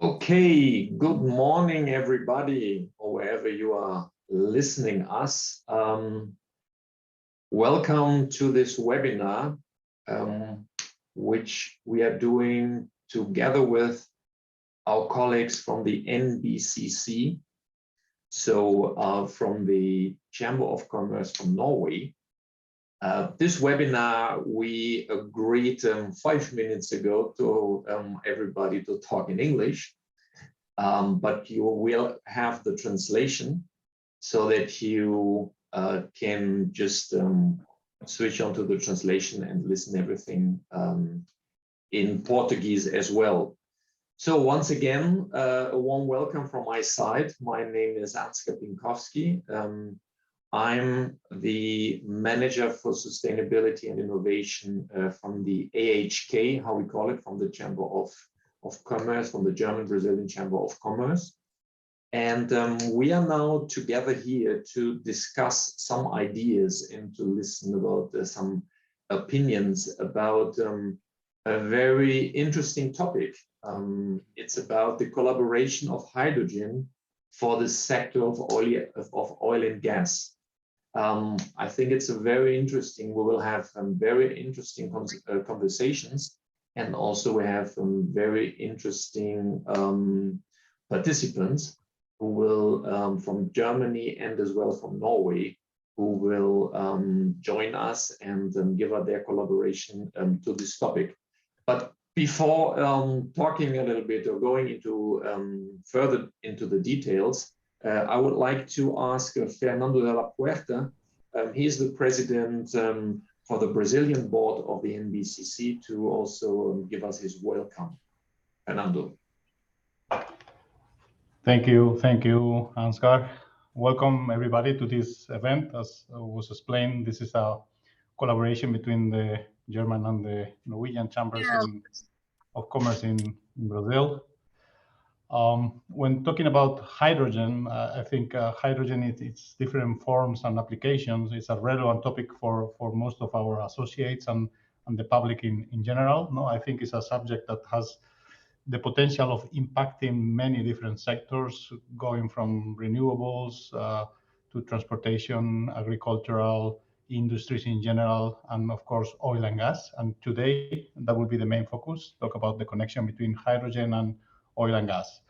Okay, good morning, everybody, or wherever you are listening us. Welcome to this webinar, which we are doing together with our colleagues from the NBCC, so from the Chamber of Commerce from Norway. This webinar, we agreed 5 minutes ago to everybody to talk in English, but you will have the translation so that you can just switch on to the translation and listen everything in Portuguese as well. So once again, a warm welcome from my side. My name is Ansgar Pinkowski. I'm the manager for sustainability and innovation from the AHK, how we call it, from the Chamber of Commerce, from the German-Brazilian Chamber of Commerce. And we are now together here to discuss some ideas and to listen about some opinions about a very interesting topic. It's about the collaboration of hydrogen for the sector of oil and gas. I think it's a very interesting, we will have very interesting conversations, and also we have some very interesting participants who will, from Germany and as well from Norway, who will join us and give us their collaboration to this topic. But before talking a little bit or going into further into the details, I would like to ask Fernando de la Puerta. He's the president for the Brazilian board of the NBCC to also give us his welcome. Fernando. Thank you, Ansgar. Welcome everybody to this event. As was explained, this is a collaboration between the German and the Norwegian chambers of commerce in Brazil. When talking about hydrogen, I think hydrogen, its different forms and applications, is a relevant topic for most of our associates and the public in general. No, I think it's a subject that has the potential of impacting many different sectors, going from renewables to transportation, agricultural, industries in general, and of course, oil and gas. And today, that will be the main focus, talk about the connection between hydrogen and oil and gas.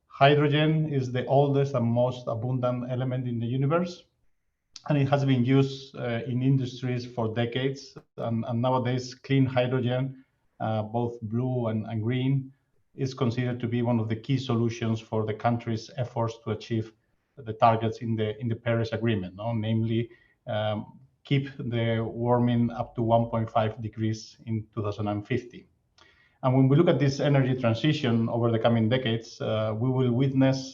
Hydrogen is the oldest and most abundant element in the universe, and it has been used in industries for decades. And nowadays, clean hydrogen, both blue and green, is considered to be one of the key solutions for the country's efforts to achieve the targets in the Paris Agreement, no? Namely, keep the warming up to 1.5 degrees in 2050. And when we look at this energy transition over the coming decades, we will witness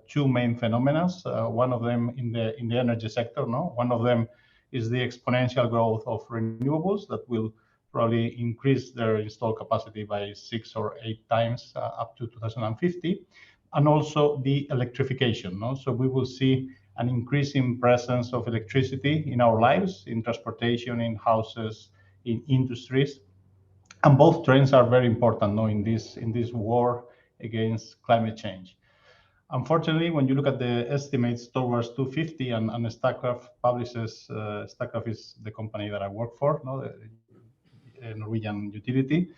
two main phenomena. One of them in the energy sector. No, one of them is the exponential growth of renewables that will probably increase their installed capacity by 6 or 8 times up to 2050, and also the electrification. No, so we will see an increasing presence of electricity in our lives, in transportation, in houses, in industries. And both trends are very important, no, in this war against climate change. Unfortunately, when you look at the estimates towards 250, and Statkraft publishes, Statkraft is the company that I work for, no, the Norwegian utility,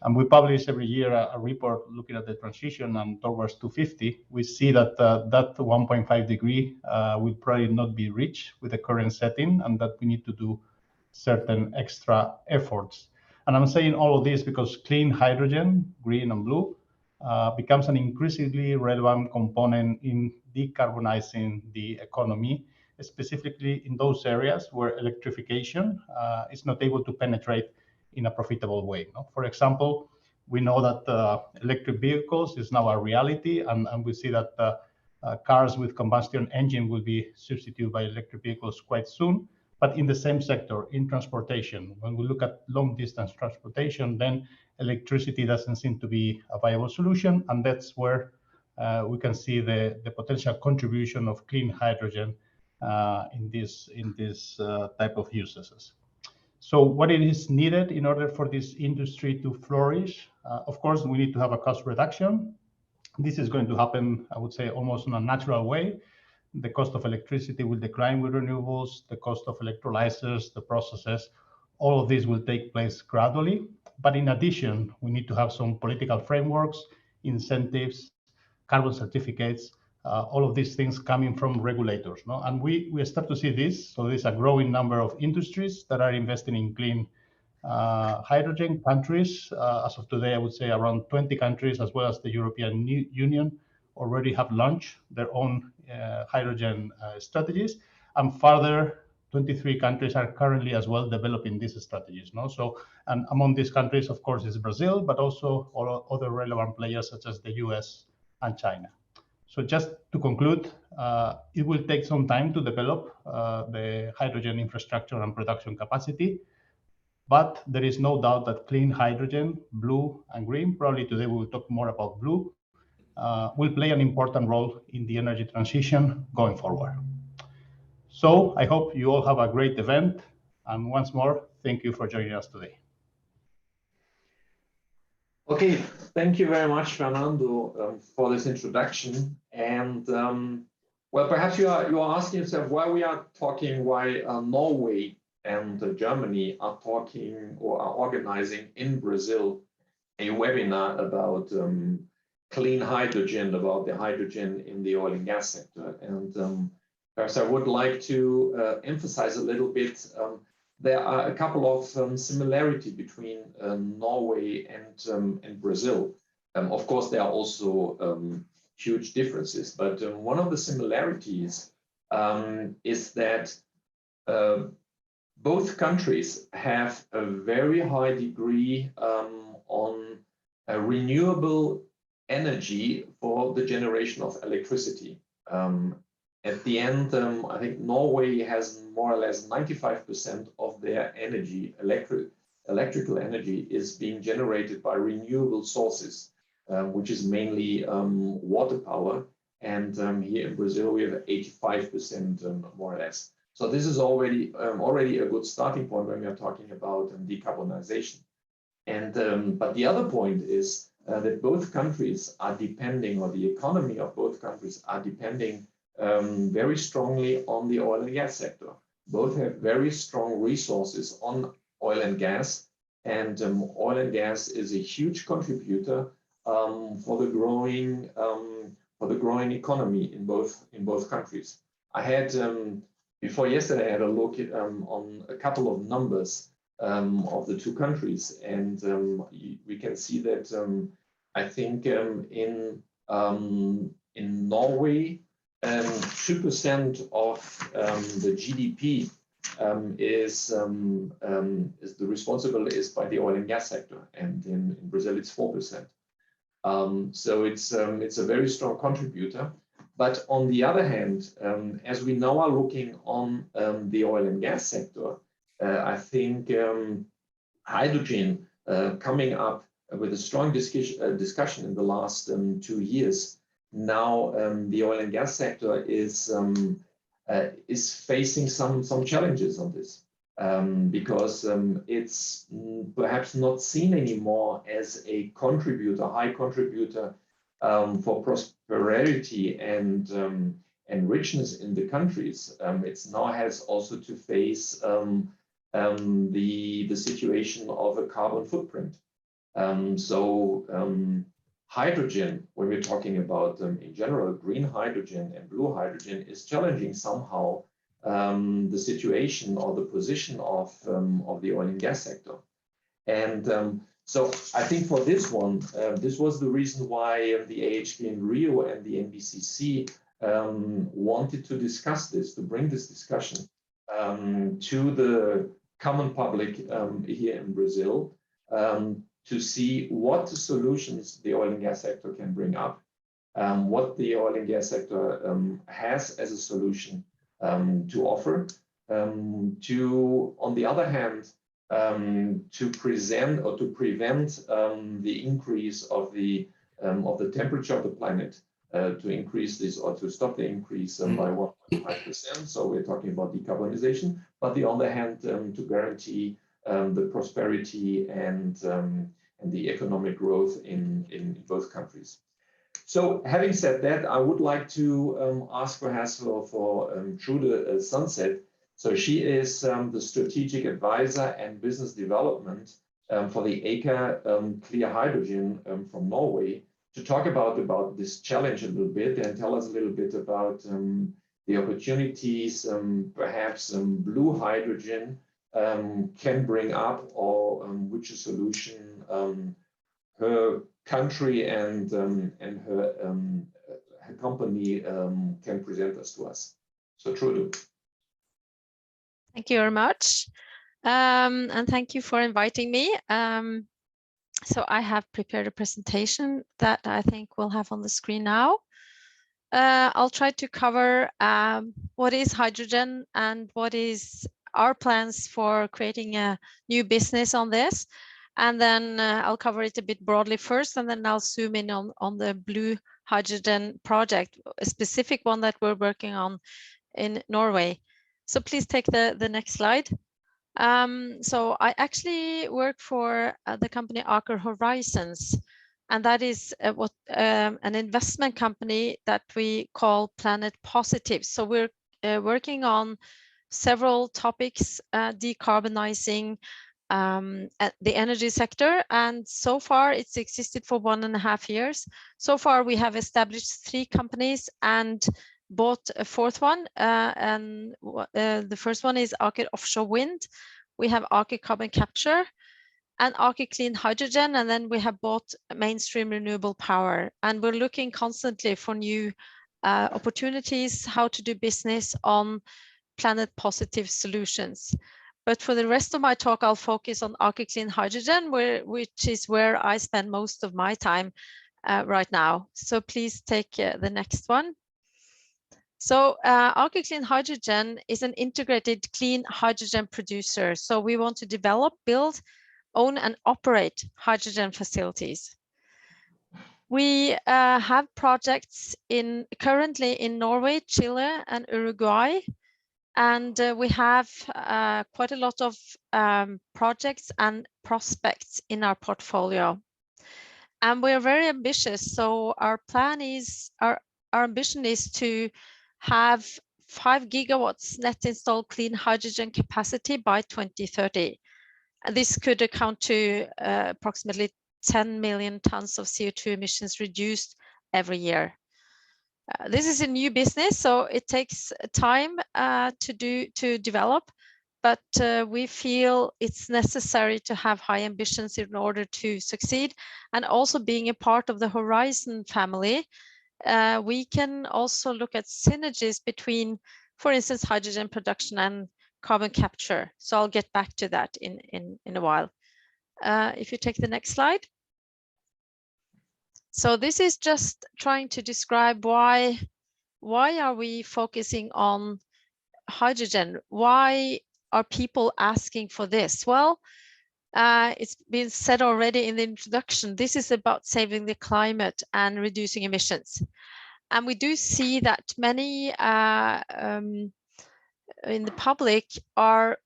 and we publish every year a report looking at the transition, and towards 250, we see that that 1.5 degree will probably not be reached with the current setting, and that we need to do certain extra efforts. And I'm saying all of this because clean hydrogen, green and blue, becomes an increasingly relevant component in decarbonizing the economy, specifically in those areas where electrification is not able to penetrate in a profitable way. No? For example, we know that electric vehicles is now a reality, and we see that cars with combustion engine will be substituted by electric vehicles quite soon. But in the same sector, in transportation, when we look at long distance transportation, then electricity doesn't seem to be a viable solution. And that's where we can see the potential contribution of clean hydrogen in this type of uses. So what it is needed in order for this industry to flourish? Of course, we need to have a cost reduction. This is going to happen, I would say, almost in a natural way. The cost of electricity will decline with renewables, the cost of electrolyzers, the processes, all of this will take place gradually. But in addition, we need to have some political frameworks, incentives, carbon certificates, all of these things coming from regulators. No? And we start to see this. So there's a growing number of industries that are investing in clean hydrogen. Countries, as of today, I would say around 20 countries, as well as the European Union, already have launched their own hydrogen strategies. And further, 23 countries are currently as well developing these strategies. No? So, and among these countries, of course, is Brazil, but also all other relevant players such as the US and China. So just to conclude, it will take some time to develop the hydrogen infrastructure and production capacity, but there is no doubt that clean hydrogen, blue and green, probably today we will talk more about blue, will play an important role in the energy transition going forward. So I hope you all have a great event. And once more, thank you for joining us today. Okay, thank you very much, Fernando, for this introduction. And well, perhaps you are asking yourself why we are talking, why Norway and Germany are talking or are organizing in Brazil a webinar about clean hydrogen, about the hydrogen in the oil and gas sector. And perhaps I would like to emphasize a little bit. There are a couple of similarities between Norway and Brazil. Of course, there are also huge differences, but one of the similarities is that both countries have a very high degree on renewable energy for the generation of electricity. At the end, I think Norway has more or less 95% of their energy, electrical energy, is being generated by renewable sources, which is mainly water power. And here in Brazil, we have 85% more or less. So this is already a good starting point when we are talking about decarbonization. And but the other point is that both countries are depending, or the economy of both countries are depending very strongly on the oil and gas sector. Both have very strong resources on oil and gas, and oil and gas is a huge contributor for the growing economy in both countries. I had before yesterday I had a look at, on a couple of numbers of the two countries, and we can see that I think in Norway, 2% of the GDP is by the oil and gas sector, and in Brazil it's 4%. So it's a very strong contributor. But on the other hand, as we now are looking on the oil and gas sector, I think hydrogen coming up with a strong discussion in the last 2 years. Now the oil and gas sector is facing some challenges on this because it's perhaps not seen anymore as a contributor, high contributor for prosperity and richness in the countries. It now has also to face the situation of a carbon footprint. Hydrogen, when we're talking about in general green hydrogen and blue hydrogen, is challenging somehow the situation or the position of the oil and gas sector. And so I think for this one, this was the reason why the AHK in Rio and the NBCC wanted to discuss this, to bring this discussion to the common public here in Brazil, to see what solutions the oil and gas sector can bring up, what the oil and gas sector has as a solution to offer, to, on the other hand, to present or to prevent the increase of the temperature of the planet, to increase this or to stop the increase by 1.5%. So we're talking about decarbonization, but on the other hand, to guarantee the prosperity and the economic growth in both countries. So having said that, I would like to ask perhaps for Trude Sunset. So she is the strategic advisor and business development for the Aukira Clear Hydrogen from Norway, to talk about this challenge a little bit and tell us a little bit about the opportunities perhaps blue hydrogen can bring up, or which a solution her country and her company can present us to us. So Trude. Thank you very much. And thank you for inviting me. So I have prepared a presentation that I think we'll have on the screen now. I'll try to cover what is hydrogen and what is our plans for creating a new business on this. And then I'll cover it a bit broadly first, and then I'll zoom in on the blue hydrogen project, a specific one that we're working on in Norway. So please take the next slide. So I actually work for the company Aker Horizons, and that is an investment company that we call Planet Positive. So we're working on several topics, decarbonizing the energy sector, and so far it's existed for 1.5 years. So far we have established 3 companies and bought a 4th one, and the first one is Aker Offshore Wind. We have Aker Carbon Capture and Aker Clean Hydrogen, and then we have bought Mainstream Renewable Power, and we're looking constantly for new opportunities, how to do business on planet positive solutions. But for the rest of my talk, I'll focus on Aker Clean Hydrogen, which is where I spend most of my time right now. So please take the next one. So Aker Clean Hydrogen is an integrated clean hydrogen producer. So we want to develop, build, own and operate hydrogen facilities. We have projects currently in Norway, Chile and Uruguay. And we have quite a lot of projects and prospects in our portfolio. And we're very ambitious. So our plan is, our ambition is to have 5 gigawatts net installed clean hydrogen capacity by 2030. And this could account to approximately 10 million tons of CO2 emissions reduced every year. This is a new business, so it takes time to develop, but we feel it's necessary to have high ambitions in order to succeed. And also being a part of the Horizon family, we can also look at synergies between, for instance, hydrogen production and carbon capture. So I'll get back to that in a while. If you take the next slide. So this is just trying to describe why are we focusing on hydrogen? Why are people asking for this? Well, it's been said already in the introduction, this is about saving the climate and reducing emissions. And we do see that many in the public are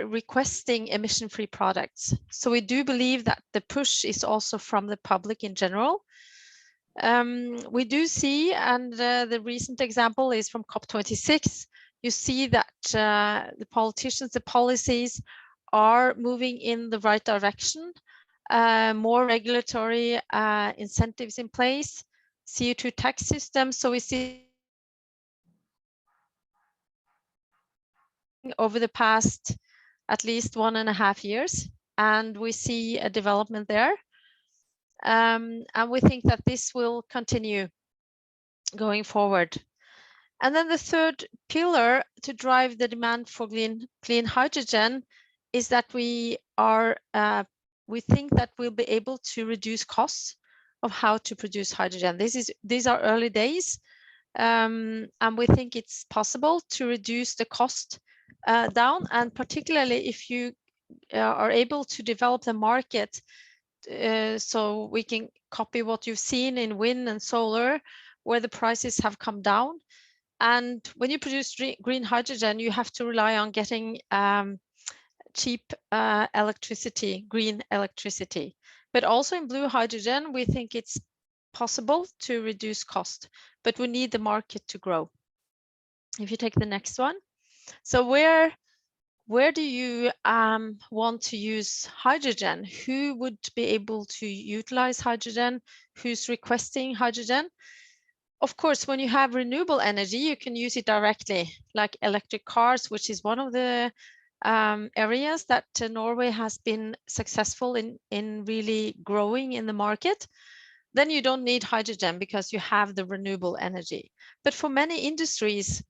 requesting emission-free products. So we do believe that the push is also from the public in general. We do see, and the recent example is from COP26, you see that the politicians, the policies are moving in the right direction, more regulatory incentives in place, CO2 tax systems. So we see over the past at least 1.5 years, and we see a development there. And we think that this will continue going forward. And then the third pillar to drive the demand for clean hydrogen is that we think that we'll be able to reduce costs of how to produce hydrogen. These are early days, and we think it's possible to reduce the cost down, and particularly if you are able to develop the market so we can copy what you've seen in wind and solar, where the prices have come down. And when you produce green hydrogen, you have to rely on getting cheap electricity, green electricity. But also in blue hydrogen, we think it's possible to reduce cost, but we need the market to grow. If you take the next one. So where do you want to use hydrogen? Who would be able to utilize hydrogen? Who's requesting hydrogen? Of course, when you have renewable energy, you can use it directly, like electric cars, which is one of the areas that Norway has been successful in really growing in the market. Then you don't need hydrogen because you have the renewable energy. But for many industries,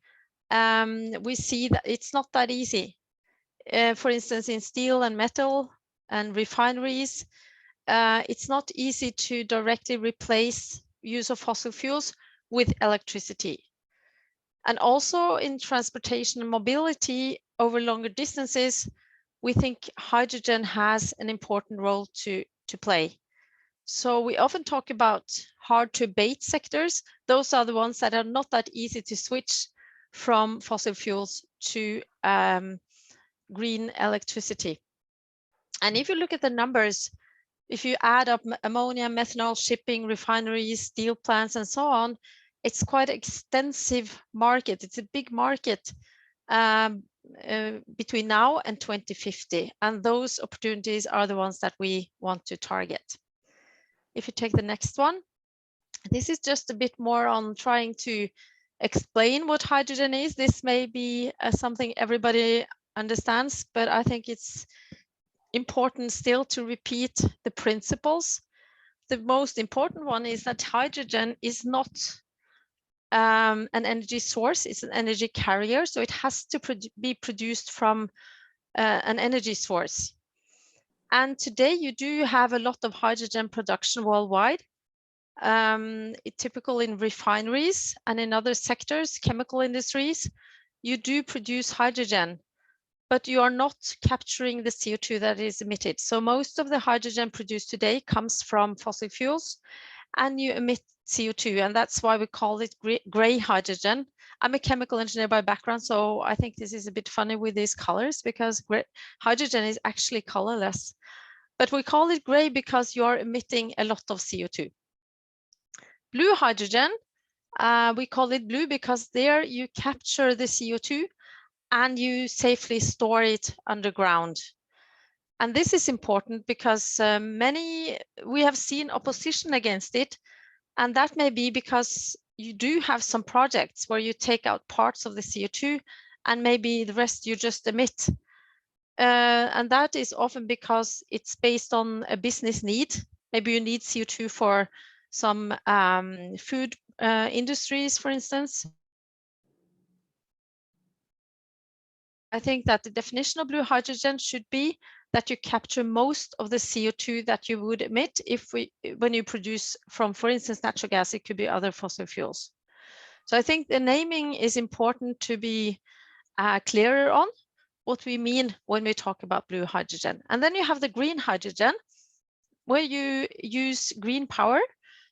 we see that it's not that easy. For instance, in steel and metal and refineries, it's not easy to directly replace use of fossil fuels with electricity. And also in transportation and mobility over longer distances, we think hydrogen has an important role to play. So we often talk about hard to abate sectors. Those are the ones that are not that easy to switch from fossil fuels to green electricity. And if you look at the numbers, if you add up ammonia, methanol, shipping, refineries, steel plants, and so on, it's quite an extensive market. It's a big market between now and 2050. And those opportunities are the ones that we want to target. If you take the next one, this is just a bit more on trying to explain what hydrogen is. This may be something everybody understands, but I think it's important still to repeat the principles. The most important one is that hydrogen is not an energy source, it's an energy carrier. So it has to be produced from an energy source. And today you do have a lot of hydrogen production worldwide. Typical in refineries and in other sectors, chemical industries, you do produce hydrogen, but you are not capturing the CO2 that is emitted. So most of the hydrogen produced today comes from fossil fuels and you emit CO2, and that's why we call it gray hydrogen. I'm a chemical engineer by background, so I think this is a bit funny with these colors because hydrogen is actually colorless. But we call it gray because you are emitting a lot of CO2. Blue hydrogen, we call it blue because there you capture the CO2 and you safely store it underground. And this is important because we have seen opposition against it. And that may be because you do have some projects where you take out parts of the CO2 and maybe the rest you just emit. And that is often because it's based on a business need. Maybe you need CO2 for some food industries, for instance. I think that the definition of blue hydrogen should be that you capture most of the CO2 that you would emit when you produce from, for instance, natural gas. It could be other fossil fuels. So I think the naming is important to be clearer on what we mean when we talk about blue hydrogen. And then you have the green hydrogen, where you use green power,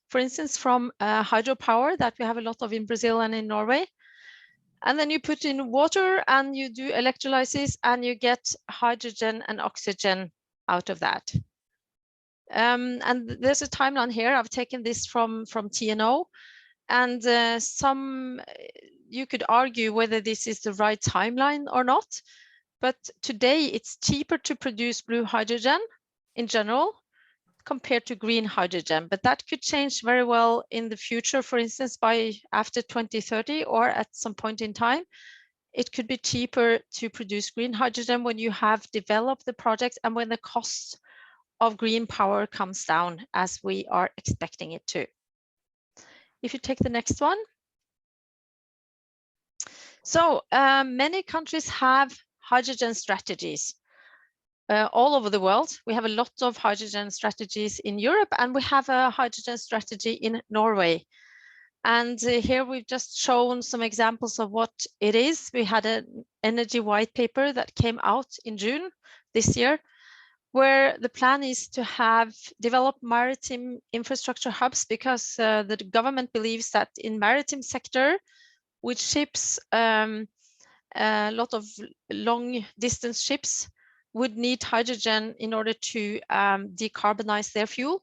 for instance, from hydropower that we have a lot of in Brazil and in Norway. And then you put in water and you do electrolysis and you get hydrogen and oxygen out of that. And there's a timeline here. I've taken this from TNO, and you could argue whether this is the right timeline or not. But today it's cheaper to produce blue hydrogen in general compared to green hydrogen, but that could change very well in the future. For instance, by after 2030 or at some point in time, it could be cheaper to produce green hydrogen when you have developed the project and when the cost of green power comes down, as we are expecting it to. If you take the next one. So many countries have hydrogen strategies. All over the world. We have a lot of hydrogen strategies in Europe, and we have a hydrogen strategy in Norway. And here we've just shown some examples of what it is. We had an energy white paper that came out in June this year, where the plan is to develop maritime infrastructure hubs, because the government believes that in maritime sector, with ships, a lot of long distance ships, would need hydrogen in order to decarbonize their fuel.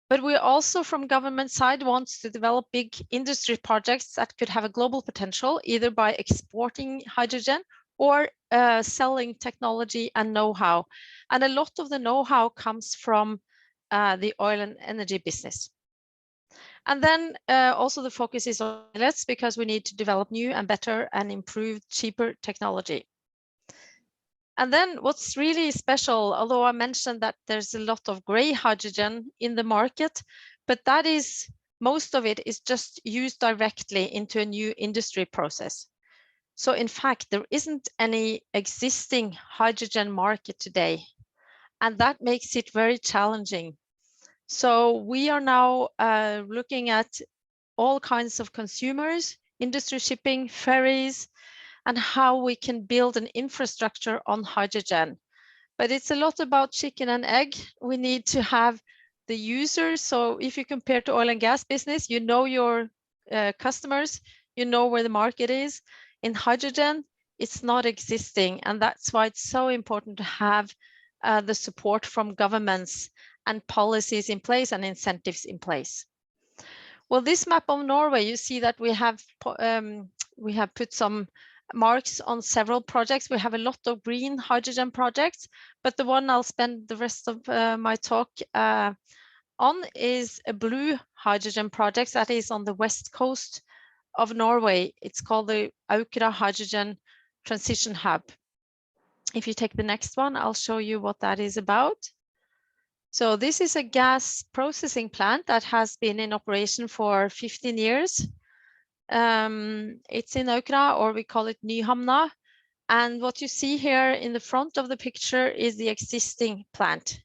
But we also, from government side, want to develop big industry projects that could have a global potential, either by exporting hydrogen or selling technology and know-how. And a lot of the know-how comes from the oil and energy business. And then also the focus is on pilots, because we need to develop new and better and improved, cheaper technology. And then what's really special, although I mentioned that there's a lot of gray hydrogen in the market, but that is, most of it is just used directly into a new industry process. So in fact, there isn't any existing hydrogen market today, and that makes it very challenging. So we are now looking at all kinds of consumers, industry shipping, ferries, and how we can build an infrastructure on hydrogen. But it's a lot about chicken and egg. We need to have the users. So if you compare to oil and gas business, you know your customers, you know where the market is. In hydrogen, it's not existing. And that's why it's so important to have the support from governments and policies in place and incentives in place. Well, this map of Norway, you see that we have put some marks on several projects. We have a lot of green hydrogen projects, but the one I'll spend the rest of my talk on is a blue hydrogen project that is on the west coast of Norway. It's called the Aukira Hydrogen Transition Hub. If you take the next one, I'll show you what that is about. So this is a gas processing plant that has been in operation for 15 years. It's in Aukira, or we call it Nyhamna. And what you see here in the front of the picture is the existing plant.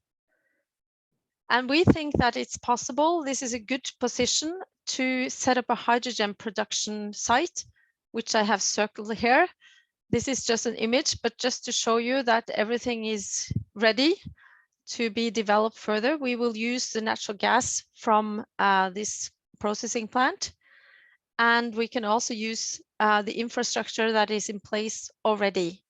And we think that it's possible. This is a good position to set up a hydrogen production site, which I have circled here. This is just an image, but just to show you that everything is ready to be developed further. We will use the natural gas from this processing plant. And we can also use the infrastructure that is in place already.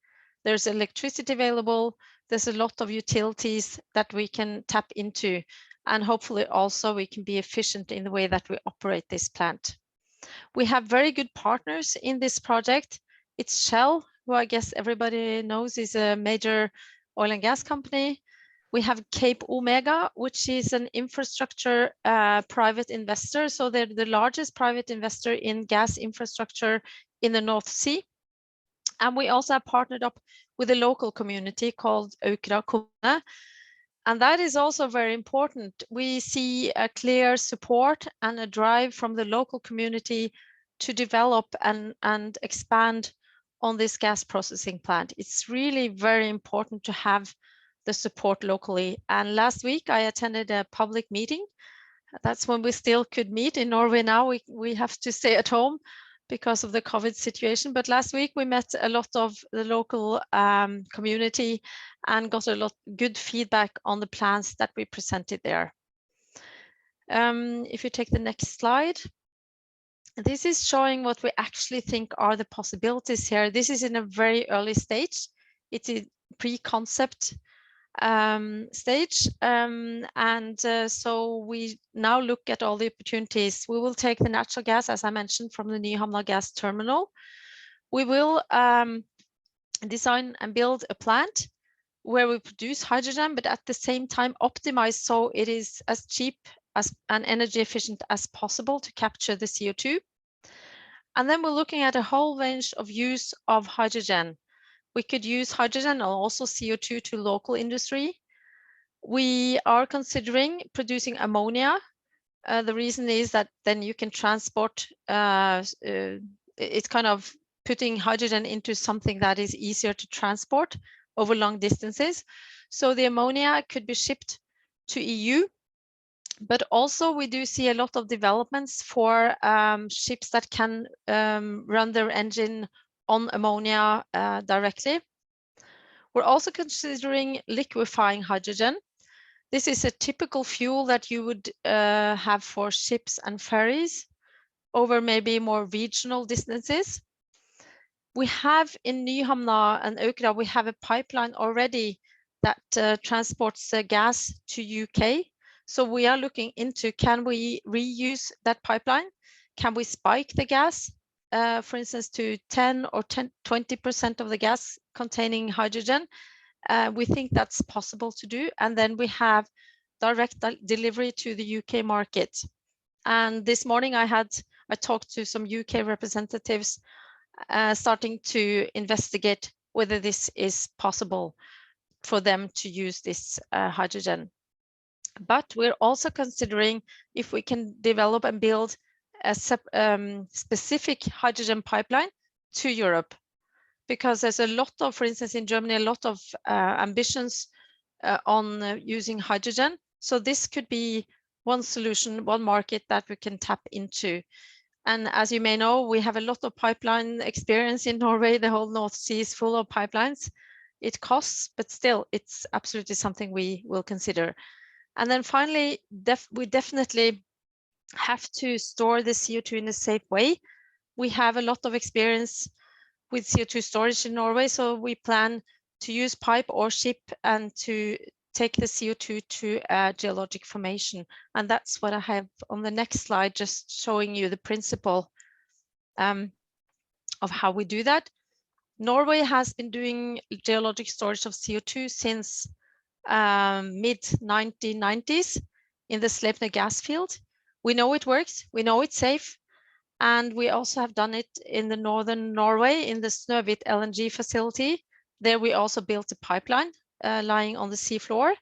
There's electricity available. There's a lot of utilities that we can tap into. And hopefully also we can be efficient in the way that we operate this plant. We have very good partners in this project. It's Shell, who I guess everybody knows is a major oil and gas company. We have Cape Omega, which is an infrastructure private investor. So they're the largest private investor in gas infrastructure in the North Sea. And we also have partnered up with a local community called Aukira kommune. And that is also very important. We see a clear support and a drive from the local community to develop and expand on this gas processing plant. It's really very important to have the support locally. And last week I attended a public meeting. That's when we still could meet. In Norway now we have to stay at home because of the COVID situation. But last week we met a lot of the local community and got a lot good feedback on the plans that we presented there. If you take the next slide. This is showing what we actually think are the possibilities here. This is in a very early stage. It's a pre-concept stage. So we now look at all the opportunities. We will take the natural gas, as I mentioned, from the Nyhamna gas terminal. We will design and build a plant where we produce hydrogen, but at the same time optimize so it is as cheap as and energy efficient as possible to capture the CO2. And then we're looking at a whole range of use of hydrogen. We could use hydrogen and also CO2 to local industry. We are considering producing ammonia. The reason is that then you can transport, it's kind of putting hydrogen into something that is easier to transport over long distances. So the ammonia could be shipped to EU, but also we do see a lot of developments for ships that can run their engine on ammonia directly. We're also considering liquefying hydrogen. This is a typical fuel that you would have for ships and ferries over maybe more regional distances. We have in Nyhamna and Aukira, we have a pipeline already that transports gas to UK. So we are looking into, can we reuse that pipeline? Can we spike the gas, for instance, to 10 or 20% of the gas containing hydrogen? We think that's possible to do. And then we have direct delivery to the UK market. And this morning I talked to some UK representatives starting to investigate whether this is possible for them to use this hydrogen. But we're also considering if we can develop and build a specific hydrogen pipeline to Europe, because there's a lot of, for instance, in Germany, a lot of ambitions on using hydrogen. So this could be one solution, one market that we can tap into. And as you may know, we have a lot of pipeline experience in Norway. The whole North Sea is full of pipelines. It costs, but still, it's absolutely something we will consider. And then finally, we definitely have to store the CO2 in a safe way. We have a lot of experience with CO2 storage in Norway, so we plan to use pipe or ship and to take the CO2 to a geologic formation. And that's what I have on the next slide, just showing you the principle of how we do that. Norway has been doing geologic storage of CO2 since mid-1990s in the Sleipner gas field. We know it works, we know it's safe, and we also have done it in the northern Norway in the Snøhvit LNG facility. There we also built a pipeline lying on the seafloor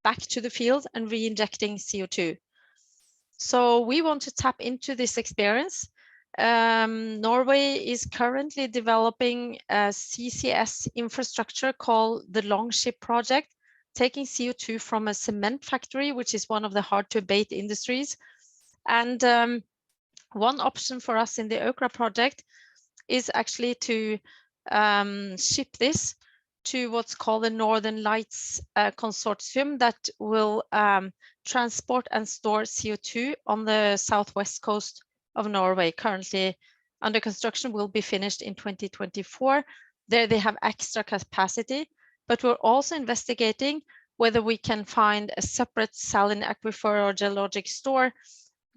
back to the field and re-injecting CO2. So we want to tap into this experience. Norway is currently developing a CCS infrastructure called the Longship project, taking CO2 from a cement factory, which is one of the hard to abate industries. And one option for us in the Aukira project is actually to ship this to what's called the Northern Lights Consortium that will transport and store CO2 on the southwest coast of Norway. Currently under construction, will be finished in 2024. There they have extra capacity, but we're also investigating whether we can find a separate saline aquifer or geologic store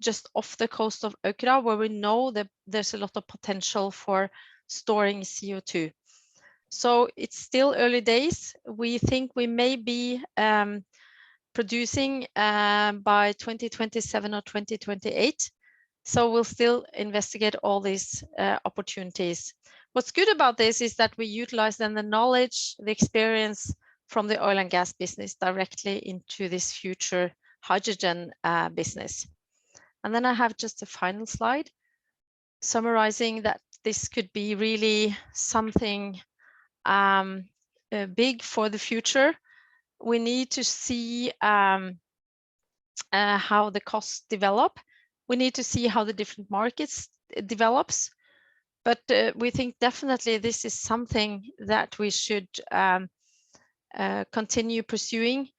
just off the coast of Aukira, where we know that there's a lot of potential for storing CO2. So it's still early days. We think we may be producing by 2027 or 2028. So we'll still investigate all these opportunities. What's good about this is that we utilize then the knowledge, the experience from the oil and gas business directly into this future hydrogen business. And then I have just a final slide summarizing that this could be really something big for the future. We need to see how the costs develop. We need to see how the different markets develops. But we think definitely this is something that we should continue pursuing.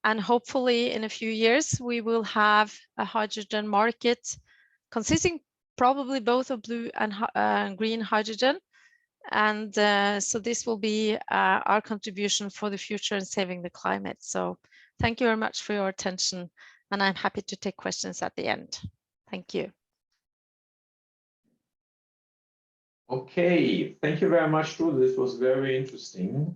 And hopefully in a few years, we will have a hydrogen market consisting probably both of blue and green hydrogen. And so this will be our contribution for the future in saving the climate. So thank you very much for your attention. And I'm happy to take questions at the end. Thank you. Okay, thank you very much, Trude. This was very interesting.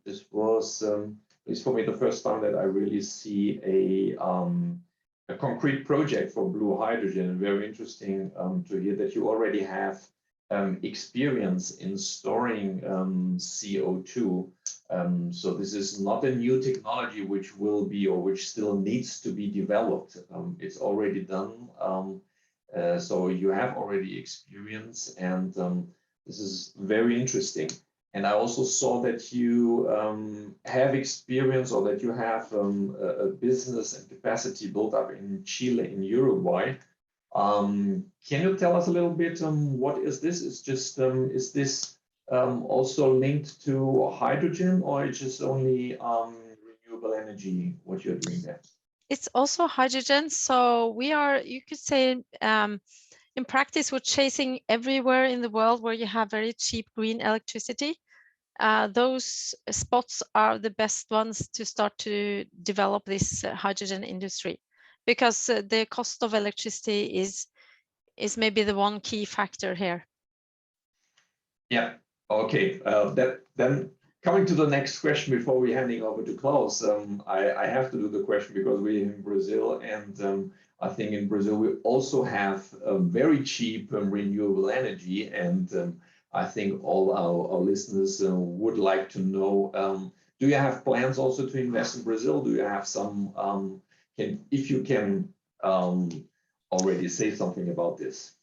This was, at least for me, the first time that I really see a concrete project for blue hydrogen. Very interesting to hear that you already have experience in storing CO2. So this is not a new technology which will be or which still needs to be developed. It's already done. So you have already experience, and this is very interesting. And I also saw that you have experience, or that you have a business and capacity built up in Chile, in Uruguay. Can you tell us a little bit what is this? Is this also linked to hydrogen, or it's just only renewable energy, what you're doing there? It's also hydrogen. So we are, you could say, in practice, we're chasing everywhere in the world where you have very cheap green electricity. Those spots are the best ones to start to develop this hydrogen industry, because the cost of electricity is maybe the one key factor here. Yeah. Okay. Then coming to the next question before we handing over to Klaus, I have to do the question because we're in Brazil, and I think in Brazil we also have very cheap renewable energy, and I think all our listeners would like to know, do you have plans also to invest in Brazil? Do you have some, if you can already say something about this?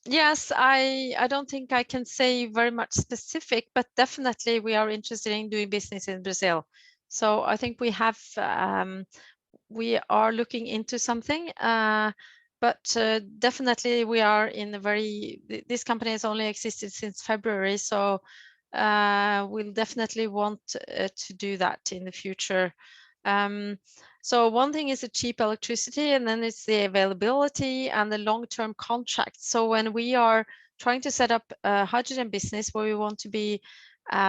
Yes, I don't think I can say very much specific, but definitely we are interested in doing business in Brazil. So I think we have, we are looking into something, but definitely we are in a very, this company has only existed since February, so we'll definitely want to do that in the future. So one thing is the cheap electricity, and then it's the availability and the long-term contracts. So when we are trying to set up a hydrogen business where we want to be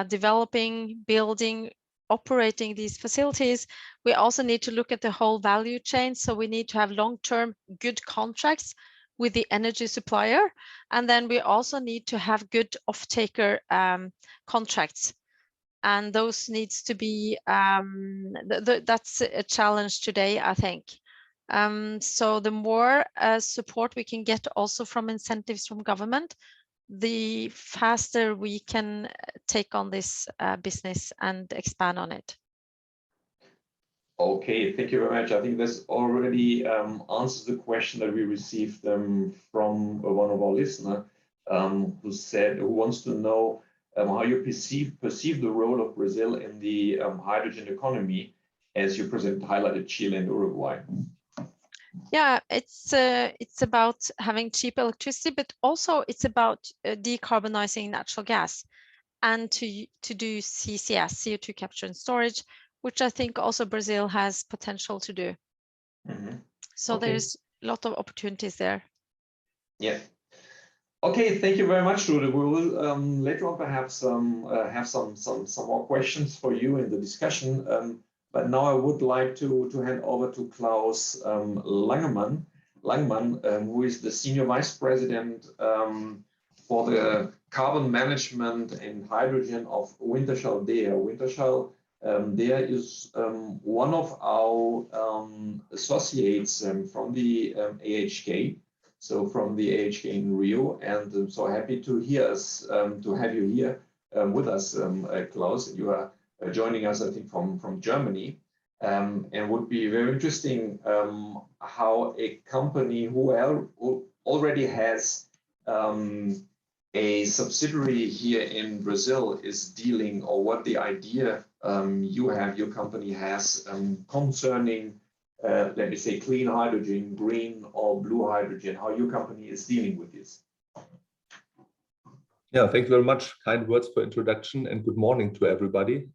developing, building, operating these facilities, we also need to look at the whole value chain. So we need to have long-term good contracts with the energy supplier. And then we also need to have good off-taker contracts. And those needs to be, that's a challenge today, I think. So the more support we can get also from incentives from government, the faster we can take on this business and expand on it. Okay, thank you very much. I think this already answers the question that we received from one of our listeners who wants to know how you perceive the role of Brazil in the hydrogen economy, as you highlighted Chile and Uruguay. Yeah, it's about having cheap electricity, but also it's about decarbonizing natural gas and to do CCS, CO2 capture and storage, which I think also Brazil has potential to do. Mm-hmm. So okay. There's a lot of opportunities there. Yeah. Okay, thank you very much, Rude. We will later on perhaps have some more questions for you in the discussion. But now I would like to hand over to Klaus Langemann, who is the Senior Vice President for the Carbon Management and Hydrogen of Wintershall Dea. Wintershall Dea is one of our associates from the AHK. So from the AHK in Rio, and I'm so happy to have you here with us, Klaus. You are joining us, I think, from Germany, and would be very interesting how a company who already has a subsidiary here in Brazil is dealing, or what the idea your company has concerning let me say clean hydrogen, green or blue hydrogen, how your company is dealing with this. Yeah, thank you very much. Kind words for introduction, and good morning to everybody.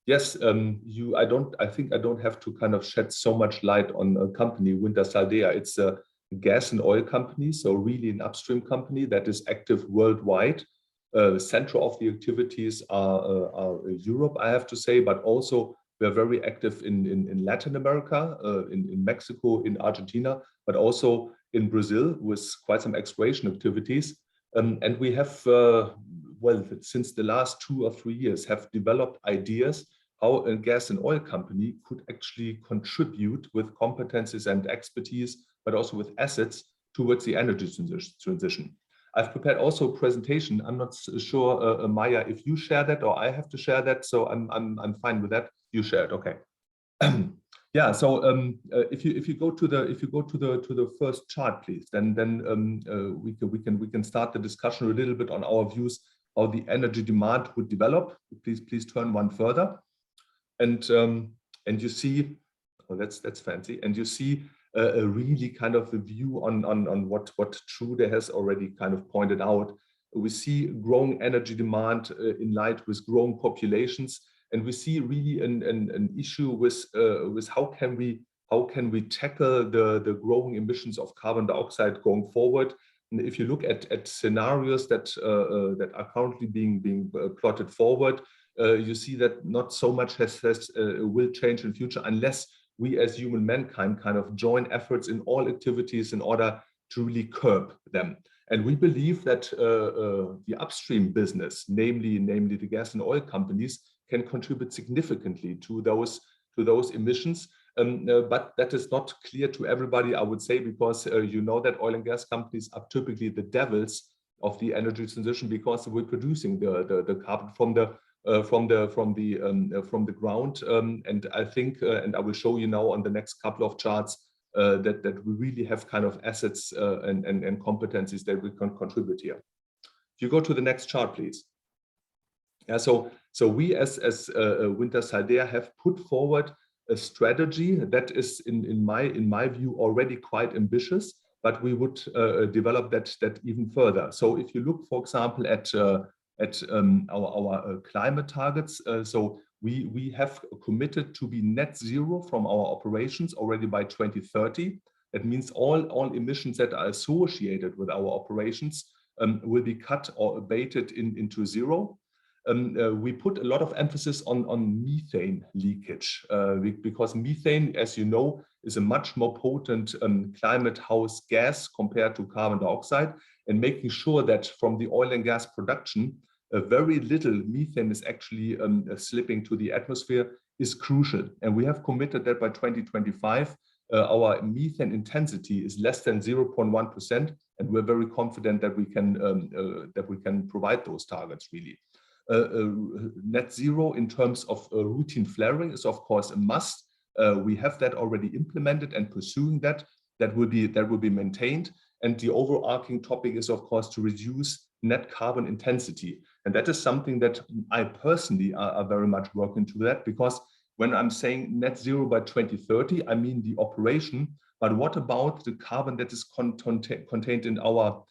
Yes, I think I don't have to kind of shed so much light on a company, Wintershall Dea. It's a gas and oil company, so really an upstream company that is active worldwide. The center of the activities are Europe, I have to say, but also we're very active in Latin America, in Mexico, in Argentina, but also in Brazil with quite some exploration activities. And we have, well, since the last 2 or 3 years, have developed ideas how a gas and oil company could actually contribute with competencies and expertise, but also with assets towards the energy transition. I've prepared also a presentation. I'm not sure, Maya, if you share that or I have to share that. So I'm fine with that. You share it, okay? Yeah. So if you go to the first chart, please, then we can start the discussion a little bit on our views how the energy demand would develop. Please turn one further, and you see, oh, that's fancy, and you see a really kind of a view on what Trude has already kind of pointed out. We see growing energy demand in light with growing populations, and we see really an issue with how can how can we tackle the growing emissions of carbon dioxide going forward. And if you look at scenarios that are currently being plotted forward, you see that not so much will change in future unless we as human mankind kind of join efforts in all activities in order to really curb them. And we believe that the upstream business, namely the gas and oil companies, can contribute significantly to those emissions. But that is not clear to everybody, I would say, because you know that oil and gas companies are typically the devils of the energy transition, because we're producing the carbon from the ground. And I think, and I will show you now on the next couple of charts, that we really have kind of assets and competencies that we can contribute here. If you go to the next chart, please. Yeah, so we as Wintershall have put forward a strategy that is, in my view, already quite ambitious, but we would develop that even further. So if you look, for example, at our climate targets, so we have committed to be net zero from our operations already by 2030. That means all emissions that are associated with our operations will be cut or abated into zero. We put a lot of emphasis on methane leakage because methane, as you know, is a much more potent climate house gas compared to carbon dioxide, and making sure that from the oil and gas production, very little methane is actually slipping to the atmosphere is crucial. And we have committed that by 2025, our methane intensity is less than 0.1%, and we're very confident that we can provide those targets really. Net zero in terms of routine flaring is of course a must. We have that already implemented and pursuing that will be maintained. And the overarching topic is of course to reduce net carbon intensity. And that is something that I personally are very much working to that, because when I'm saying net zero by 2030, I mean the operation, but what about the carbon that is contained in our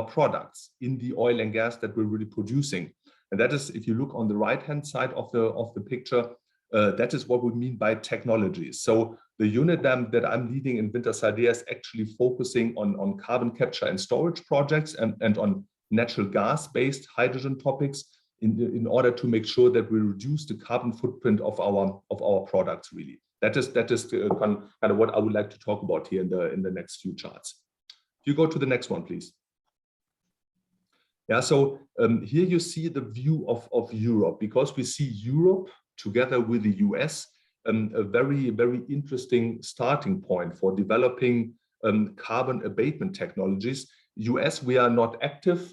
products, in the oil and gas that we're really producing? And that is, if you look on the right-hand side of the picture, that is what we mean by technologies. So the unit that I'm leading in Wintershall is actually focusing on carbon capture and storage projects and on natural gas-based hydrogen topics in order to make sure that we reduce the carbon footprint of our products. Really, that is kind of what I would like to talk about here in the next few charts. If you go to the next one, please. Yeah, so here you see the view of Europe, because we see Europe together with the US a very, very interesting starting point for developing carbon abatement technologies. US, we are not active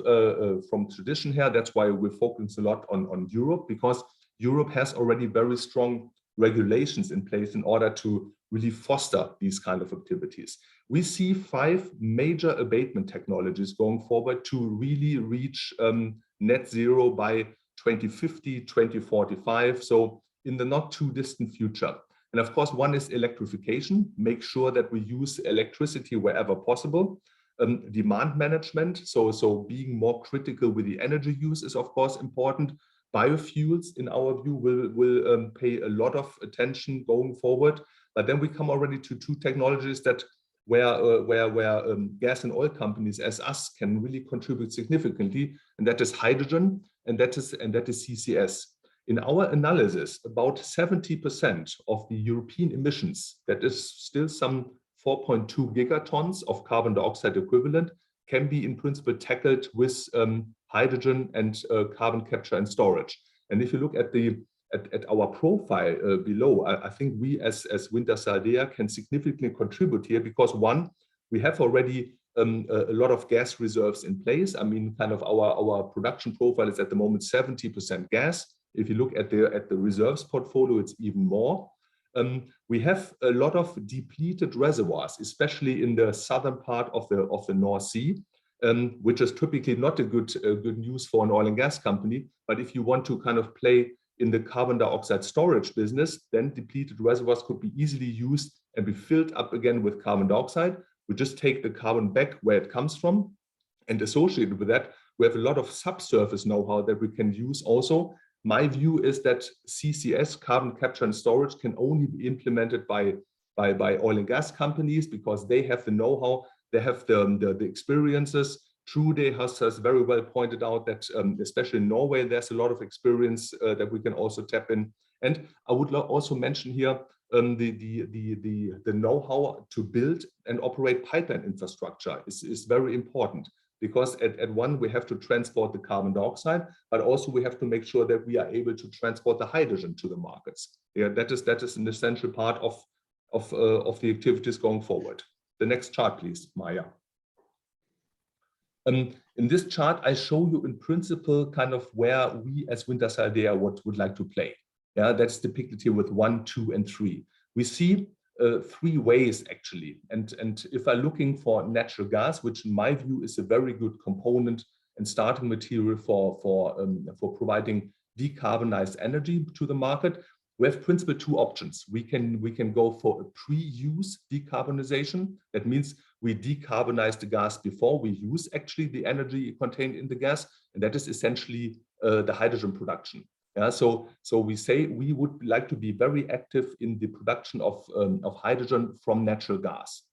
from tradition here. That's why we're focusing a lot on Europe, because Europe has already very strong regulations in place in order to really foster these kind of activities. We see 5 major abatement technologies going forward to really reach net zero by 2050, 2045. So in the not too distant future. And of course, one is electrification, make sure that we use electricity wherever possible. Demand management, so being more critical with the energy use is of course important. Biofuels, in our view, will pay a lot of attention going forward. But then we come already to 2 technologies that where gas and oil companies as us can really contribute significantly, and that is hydrogen and that is CCS. In our analysis, about 70% of the European emissions, that is still some 4.2 gigatons of carbon dioxide equivalent, can be in principle tackled with hydrogen and carbon capture and storage. And if you look at our profile below, I think we as Wintershall can significantly contribute here, because one, we have already a lot of gas reserves in place. I mean, kind of our production profile is at the moment 70% gas. If you look at the reserves portfolio, it's even more. We have a lot of depleted reservoirs, especially in the southern part of the North Sea, which is typically not a good news for an oil and gas company. But if you want to kind of play in the carbon dioxide storage business, then depleted reservoirs could be easily used and be filled up again with carbon dioxide. We just take the carbon back where it comes from, and associated with that, we have a lot of subsurface know-how that we can use also. My view is that CCS, carbon capture and storage, can only be implemented by by oil and gas companies, because they have the know-how, they have the experiences. Trude has very well pointed out that especially in Norway, there's a lot of experience that we can also tap in. And I would also mention here the know-how to build and operate pipeline infrastructure is very important, because at one, we have to transport the carbon dioxide, but also we have to make sure that we are able to transport the hydrogen to the markets. Yeah, that is an essential part of the activities going forward. The next chart, please, Maya. In this chart, I show you in principle kind of where we as Wintershall Dea would like to play. Yeah, that's depicted here with 1, 2, and 3. We see 3 ways actually. And if I'm looking for natural gas, which in my view is a very good component and starting material for providing decarbonized energy to the market, we have in principle 2 options. We can go for a pre-use decarbonization. That means we decarbonize the gas before we use actually the energy contained in the gas, and that is essentially the hydrogen production. Yeah, so we say we would like to be very active in the production of hydrogen from natural gas.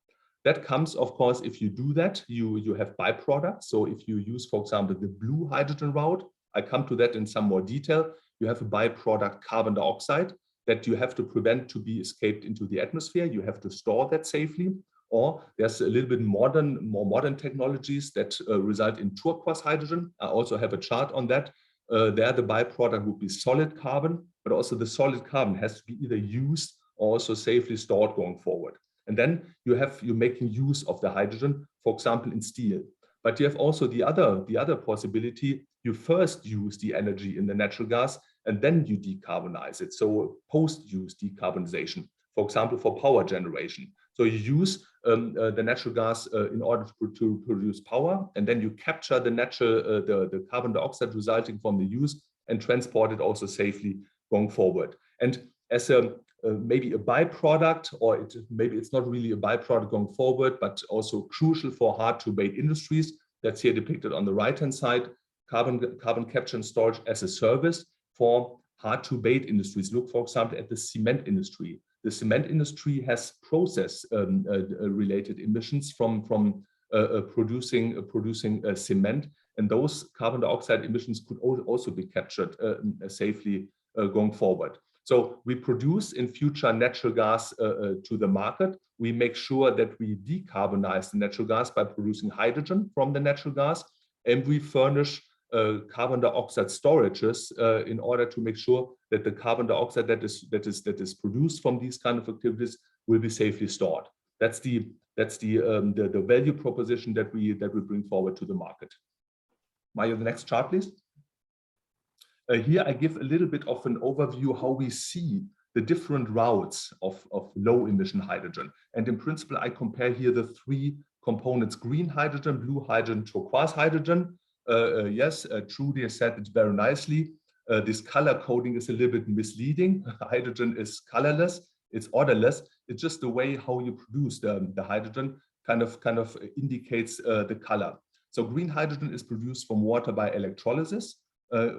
That comes, of course, if you do that, you have byproducts. So if you use, for example, the blue hydrogen route, I come to that in some more detail. You have a byproduct carbon dioxide that you have to prevent to be escaped into the atmosphere. You have to store that safely. Or there's a little bit more modern technologies that result in turquoise hydrogen. I also have a chart on that. There the byproduct would be solid carbon, but also the solid carbon has to be either used or also safely stored going forward. And then you're making use of the hydrogen, for example, in steel. But you have also the other possibility. You first use the energy in the natural gas and then you decarbonize it. So post-use decarbonization, for example, for power generation. So you use the natural gas in order to produce power, and then you capture the carbon dioxide resulting from the use and transport it also safely going forward. And as maybe a byproduct, or maybe it's not really a byproduct going forward, but also crucial for hard-to-abate industries. That's here depicted on the right-hand side, carbon capture and storage as a service for hard-to-abate industries. Look, for example, at the cement industry. The cement industry has process-related emissions from producing cement, and those carbon dioxide emissions could also be captured safely going forward. So we produce in future natural gas to the market. We make sure that we decarbonize the natural gas by producing hydrogen from the natural gas, and we furnish carbon dioxide storages in order to make sure that the carbon dioxide that is produced from these kind of activities will be safely stored. That's the value proposition that we bring forward to the market. Maya, the next chart, please. Here I give a little bit of an overview how we see the different routes of low emission hydrogen. And in principle, I compare here the 3 components: green hydrogen, blue hydrogen, turquoise hydrogen. Yes, Trudy has said it very nicely. This color coding is a little bit misleading. Hydrogen is colorless, it's odorless. It's just the way how you produce the hydrogen kind of indicates the color. So green hydrogen is produced from water by electrolysis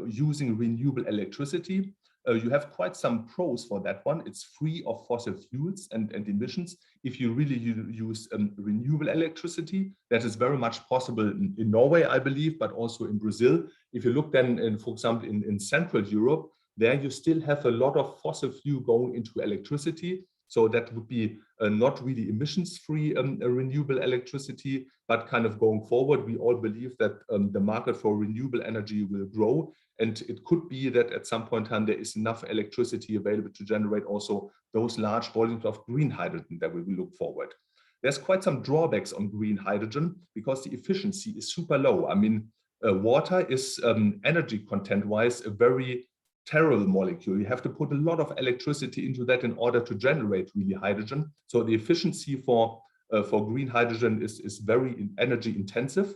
using renewable electricity. You have quite some pros for that one. It's free of fossil fuels and emissions. If you really use renewable electricity, that is very much possible in Norway, I believe, but also in Brazil. If you look then, for example, in Central Europe, there you still have a lot of fossil fuel going into electricity. So that would be not really emissions-free renewable electricity, but kind of going forward, we all believe that the market for renewable energy will grow. And it could be that at some point in time, there is enough electricity available to generate also those large volumes of green hydrogen that we will look forward. There's quite some drawbacks on green hydrogen because the efficiency is super low. I mean, water is energy content-wise a very sterile molecule. You have to put a lot of electricity into that in order to generate really hydrogen. So the efficiency for green hydrogen is very energy intensive.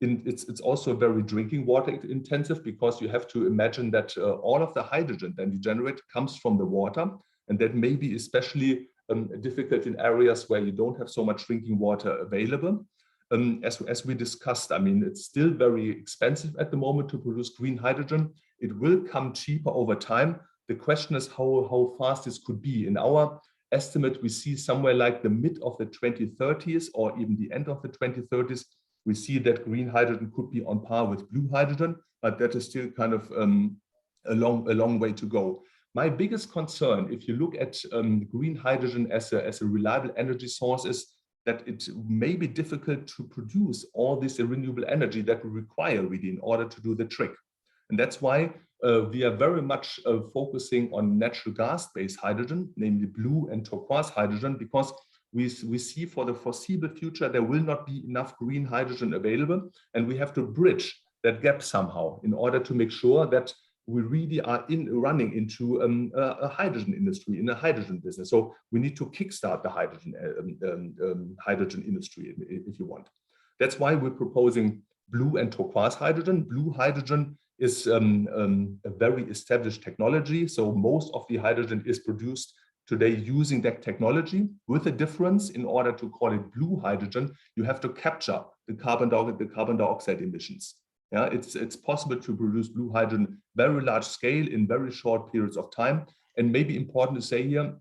It's also very drinking water intensive because you have to imagine that all of the hydrogen that you generate comes from the water, and that may be especially difficult in areas where you don't have so much drinking water available. As we discussed, I mean, it's still very expensive at the moment to produce green hydrogen. It will come cheaper over time. The question is how fast this could be. In our estimate we see somewhere like the mid of the 2030s or even the end of the 2030s, we see that green hydrogen could be on par with blue hydrogen, but that is still kind of a long way to go. My biggest concern, if you look at green hydrogen as a reliable energy source, is that it may be difficult to produce all this renewable energy that we require really in order to do the trick. And that's why we are very much focusing on natural gas-based hydrogen, namely blue and turquoise hydrogen, because we see for the foreseeable future there will not be enough green hydrogen available, and we have to bridge that gap somehow in order to make sure that we really are running into a hydrogen industry, in a hydrogen business. So we need to kickstart the hydrogen industry, if you want. That's why we're proposing blue and turquoise hydrogen. Blue hydrogen is a very established technology. So most of the hydrogen is produced today using that technology, with a difference. In order to call it blue hydrogen, you have to capture the carbon dioxide emissions. Yeah, it's possible to produce blue hydrogen very large scale in very short periods of time. And maybe important to say here,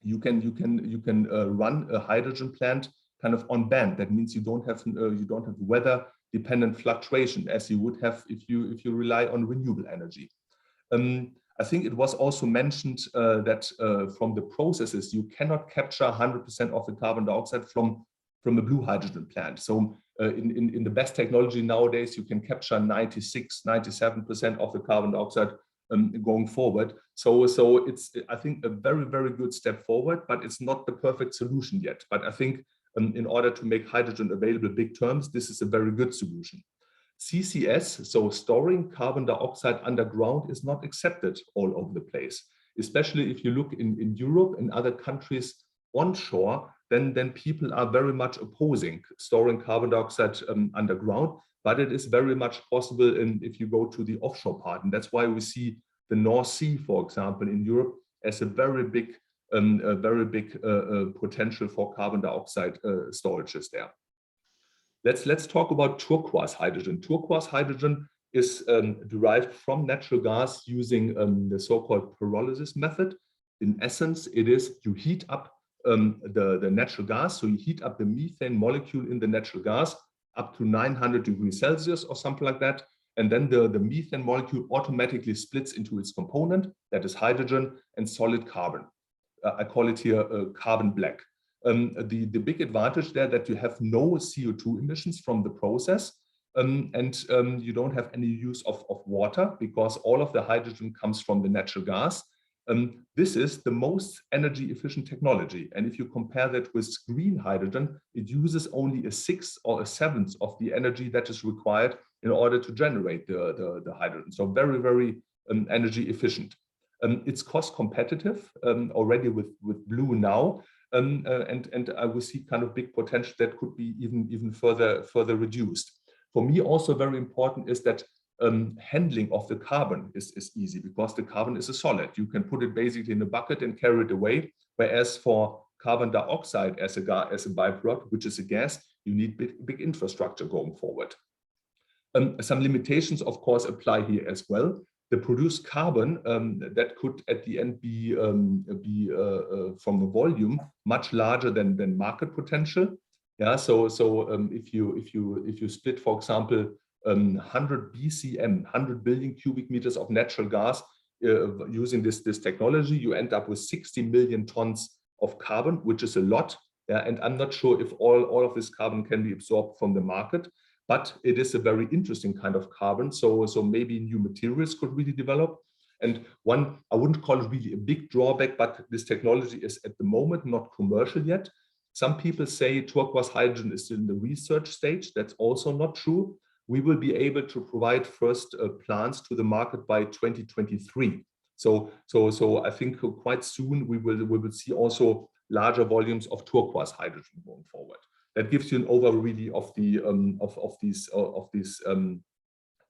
you can run a hydrogen plant kind of on band. That means you don't have weather dependent fluctuation as you would have if you rely on renewable energy. I think it was also mentioned that from the processes you cannot capture 100% of the carbon dioxide from a blue hydrogen plant. So in the best technology nowadays, you can capture 96, 97% of the carbon dioxide going forward. So it's, I think, a very, very good step forward, but it's not the perfect solution yet. But I think in order to make hydrogen available in big terms, this is a very good solution. CCS, so storing carbon dioxide underground, is not accepted all over the place, especially if you look in Europe and other countries onshore. Then people are very much opposing storing carbon dioxide underground, but it is very much possible if you go to the offshore part. And that's why we see the North Sea, for example, in Europe as a very big potential for carbon dioxide storages there. Let's talk about turquoise hydrogen. Turquoise hydrogen is derived from natural gas using the so-called pyrolysis method. In essence, it is you heat up the natural gas, so you heat up the methane molecule in the natural gas up to 900 degrees Celsius or something like that, and then the methane molecule automatically splits into its component, that is hydrogen and solid carbon. I call it here carbon black. The big advantage there that you have no CO2 emissions from the process, and you don't have any use of water, because all of the hydrogen comes from the natural gas. This is the most energy efficient technology. And if you compare that with green hydrogen, it uses only a sixth or a seventh of the energy that is required in order to generate the hydrogen. So very, very energy efficient. It's cost competitive already with blue now. And I will see kind of big potential that could be even further reduced. For me, also very important is that handling of the carbon is easy, because the carbon is a solid. You can put it basically in a bucket and carry it away. Whereas for carbon dioxide as a byproduct, which is a gas, you need big infrastructure going forward. Some limitations, of course, apply here as well. The produced carbon that could at the end be from a volume much larger than market potential. Yeah, so if you split, for example, 100 BCM, 100 billion cubic meters of natural gas using this technology, you end up with 60 million tons of carbon, which is a lot. Yeah, and I'm not sure if all of this carbon can be absorbed from the market, but it is a very interesting kind of carbon. So maybe new materials could really develop. And one, I wouldn't call it really a big drawback, but this technology is at the moment not commercial yet. Some people say turquoise hydrogen is in the research stage. That's also not true. We will be able to provide first plants to the market by 2023. So I think quite soon we will see also larger volumes of turquoise hydrogen going forward. That gives you an overview really of these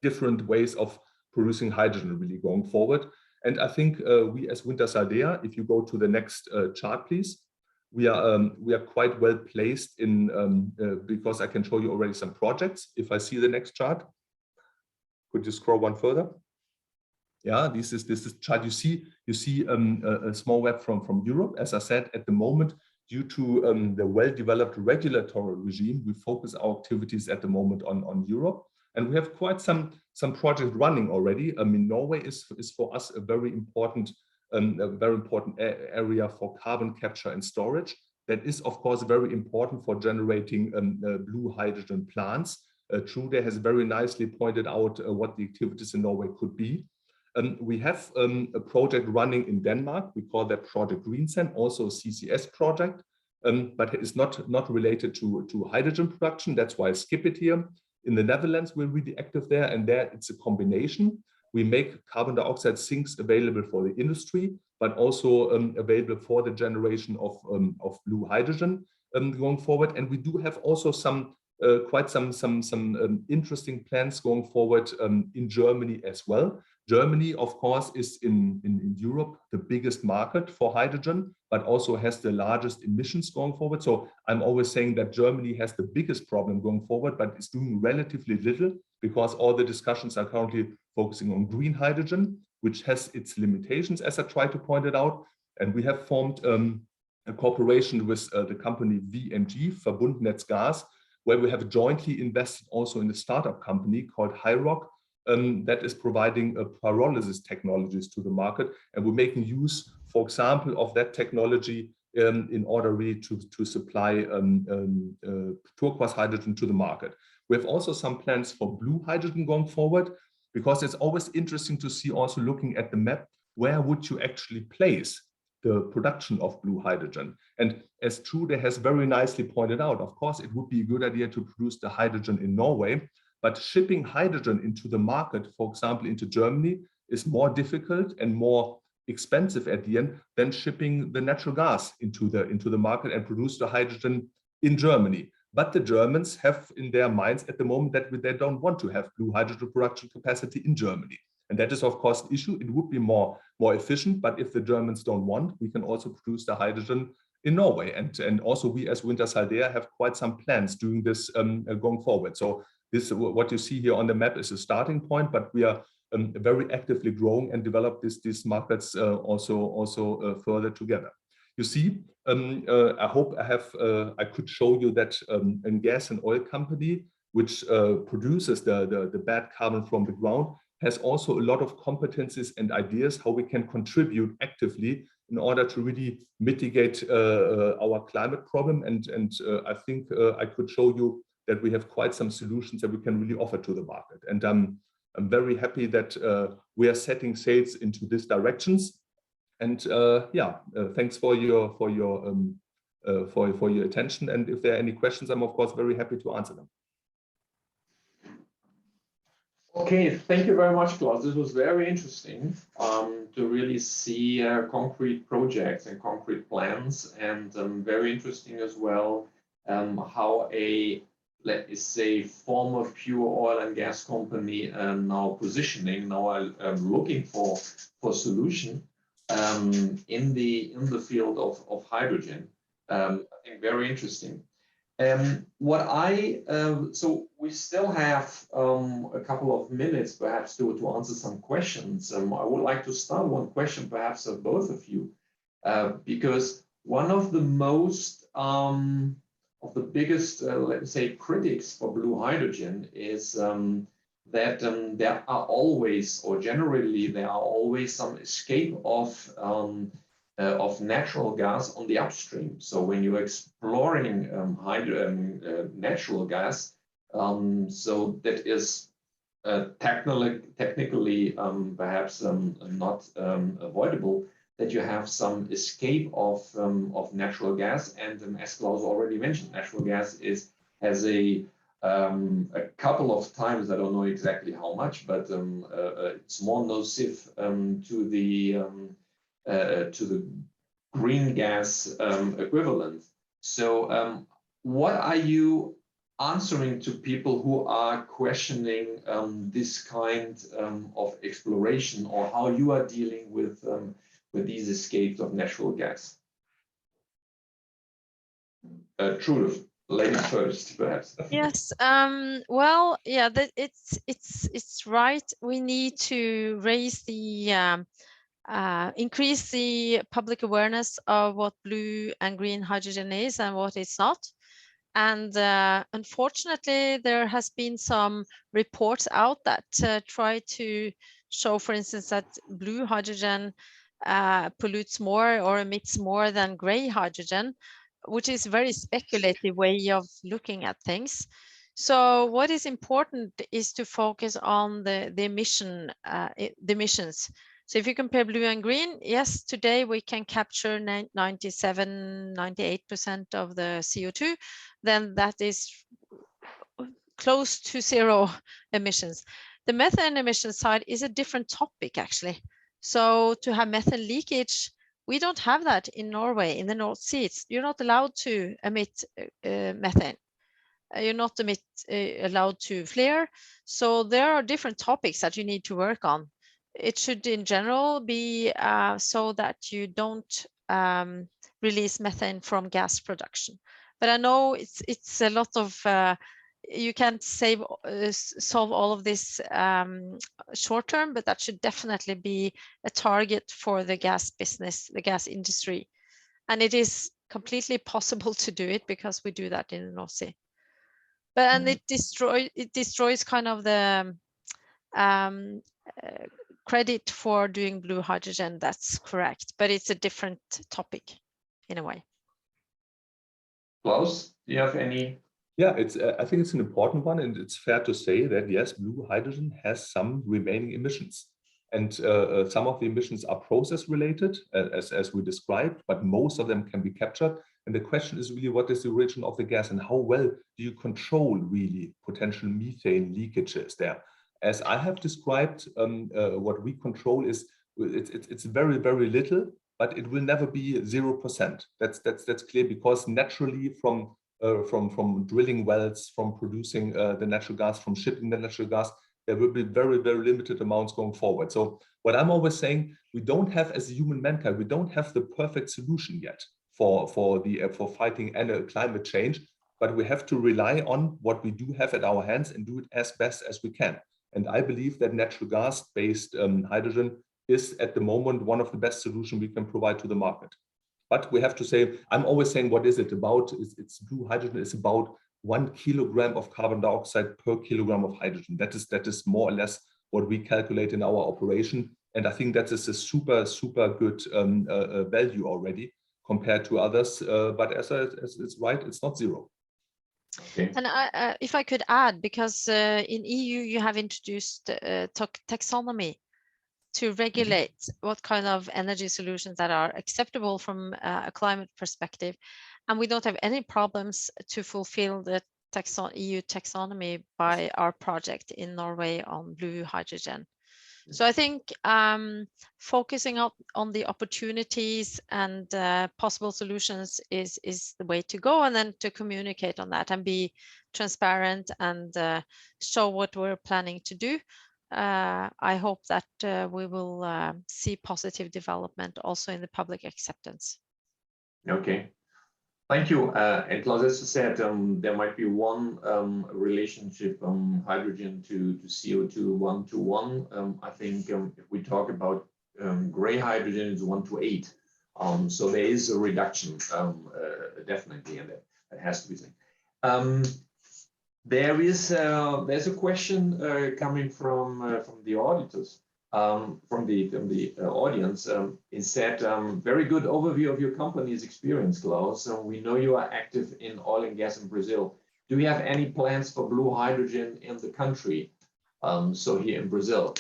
different ways of producing hydrogen really going forward. And I think we as Wintershall Dea, if you go to the next chart, please. We are quite well placed in because I can show you already some projects. If I see the next chart, could you scroll one further? Yeah, this is chart. You see a small web from Europe. As I said, at the moment, due to the well-developed regulatory regime, we focus our activities at the moment on Europe, and we have quite some projects running already. I mean, Norway is for us a very important area for carbon capture and storage. That is, of course, very important for generating blue hydrogen plants. Trude has very nicely pointed out what the activities in Norway could be. We have a project running in Denmark. We call that Project Greensand, also a CCS project, but it's not related to hydrogen production. That's why I skip it here. In the Netherlands, we're really active there, and there it's a combination. We make carbon dioxide sinks available for the industry, but also available for the generation of blue hydrogen going forward. And we do have also quite some interesting plans going forward in Germany as well. Germany, of course, is in Europe the biggest market for hydrogen, but also has the largest emissions going forward. So I'm always saying that Germany has the biggest problem going forward, but it's doing relatively little because all the discussions are currently focusing on green hydrogen, which has its limitations, as I tried to point it out. And we have formed a cooperation with the company VNG, Verbundnetz Gas, where we have jointly invested also in a startup company called HyRock, that is providing pyrolysis technologies to the market. And we're making use, for example, of that technology in order really to supply turquoise hydrogen to the market. We have also some plans for blue hydrogen going forward, because it's always interesting to see, also looking at the map, where would you actually place the production of blue hydrogen? And as Trude has very nicely pointed out, of course, it would be a good idea to produce the hydrogen in Norway, but shipping hydrogen into the market, for example, into Germany, is more difficult and more expensive at the end than shipping the natural gas into the market and produce the hydrogen in Germany. But the Germans have in their minds at the moment that they don't want to have blue hydrogen production capacity in Germany. And that is, of course, the issue. It would be more efficient, but if the Germans don't want, we can also produce the hydrogen in Norway. And also we as Wintershall have quite some plans doing this going forward. So this, what you see here on the map, is a starting point, but we are very actively growing and develop these markets also further together. You see, I hope I could show you that a gas and oil company which produces the bad carbon from the ground has also a lot of competencies and ideas how we can contribute actively in order to really mitigate our climate problem. And I think I could show you that we have quite some solutions that we can really offer to the market. And I'm very happy that we are setting sails into these directions. And thanks for your attention. And if there are any questions, I'm of course very happy to answer them. Okay, thank you very much, Klaus. This was very interesting to really see concrete projects and concrete plans, and very interesting as well how a, let us say, former pure oil and gas company now looking for solution in the field of hydrogen. I think very interesting. So we still have a couple of minutes perhaps to answer some questions. I would like to start one question perhaps of both of you, because one of the most of the biggest, let's say, critics for blue hydrogen is that there are always, or generally there are always, some escape of natural gas on the upstream. So when you're exploring natural gas, so that is technically perhaps not avoidable, that you have some escape of natural gas. And as Klaus already mentioned, natural gas has a couple of times, I don't know exactly how much, but it's more nocive to the green gas equivalent. So what are you answering to people who are questioning this kind of exploration, or how you are dealing with these escapes of natural gas? Trude, lady first, perhaps. Yes. Well, yeah, it's right. We need to raise the increase the public awareness of what blue and green hydrogen is and what it's not. And unfortunately, there has been some reports out that try to show, for instance, that blue hydrogen pollutes more or emits more than gray hydrogen, which is a very speculative way of looking at things. So what is important is to focus on the emissions. So if you compare blue and green, yes, today we can capture 97, 98% of the CO2, then that is close to zero emissions. The methane emission side is a different topic, actually. So to have methane leakage, we don't have that in Norway, in the North Sea. You're not allowed to emit methane. You're not allowed to flare. So there are different topics that you need to work on. It should in general be so that you don't release methane from gas production. But I know it's a lot of, you can't solve all of this short term, but that should definitely be a target for the gas business, the gas industry. And it is completely possible to do it because we do that in the North Sea. But and it destroys kind of the credit for doing blue hydrogen. That's correct, but it's a different topic in a way. Klaus, do you have any? Yeah, it's. I think it's an important one, and it's fair to say that yes, blue hydrogen has some remaining emissions, and some of the emissions are process related, as we described, but most of them can be captured. And the question is really, what is the origin of the gas, and how well do you control really potential methane leakages there? As I have described, what we control is it's very, very little, but it will never be 0%. That's clear, because naturally from drilling wells, from producing the natural gas, from shipping the natural gas, there will be very, very limited amounts going forward. So what I'm always saying, we don't have, as a human mankind, we don't have the perfect solution yet for fighting climate change, but we have to rely on what we do have at our hands and do it as best as we can. And I believe that natural gas-based hydrogen is at the moment one of the best solutions we can provide to the market. But we have to say, I'm always saying, what is it about? It's blue hydrogen is about 1 kilogram of carbon dioxide per kilogram of hydrogen. That is more or less what we calculate in our operation. And I think that is a super, super good value already compared to others. But as it's right, it's not zero. Okay. And if I could add, because in EU you have introduced taxonomy to regulate what kind of energy solutions that are acceptable from a climate perspective. And we don't have any problems to fulfill the EU taxonomy by our project in Norway on blue hydrogen. So I think focusing on the opportunities and possible solutions is the way to go, and then to communicate on that and be transparent and show what we're planning to do. I hope that we will see positive development also in the public acceptance. Okay, thank you. And Klaus, as you said, there might be one relationship hydrogen to CO2 1:1. I think if we talk about gray hydrogen, it's 1:8. So there is a reduction, definitely, and that has to be said. There's a question coming from the auditors, from the audience. It said, very good overview of your company's experience, Klaus. We know you are active in oil and gas in Brazil. Do you have any plans for blue hydrogen in the country? So here in Brazil.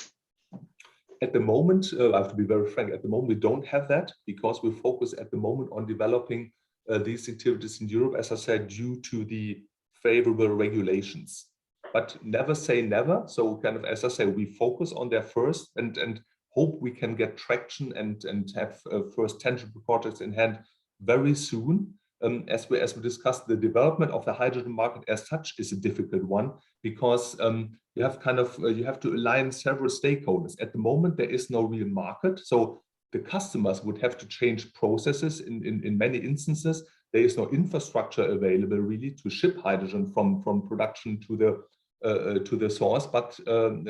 At the moment, I have to be very frank, at the moment we don't have that, because we focus at the moment on developing these activities in Europe, as I said, due to the favorable regulations. But never say never. So kind of, as I say, we focus on there first and hope we can get traction and have first tangible projects in hand very soon. As we discussed, the development of the hydrogen market as such is a difficult one, because you have to align several stakeholders. At the moment, there is no real market. So the customers would have to change processes in many instances. there is no infrastructure available really to ship hydrogen from production to the source, but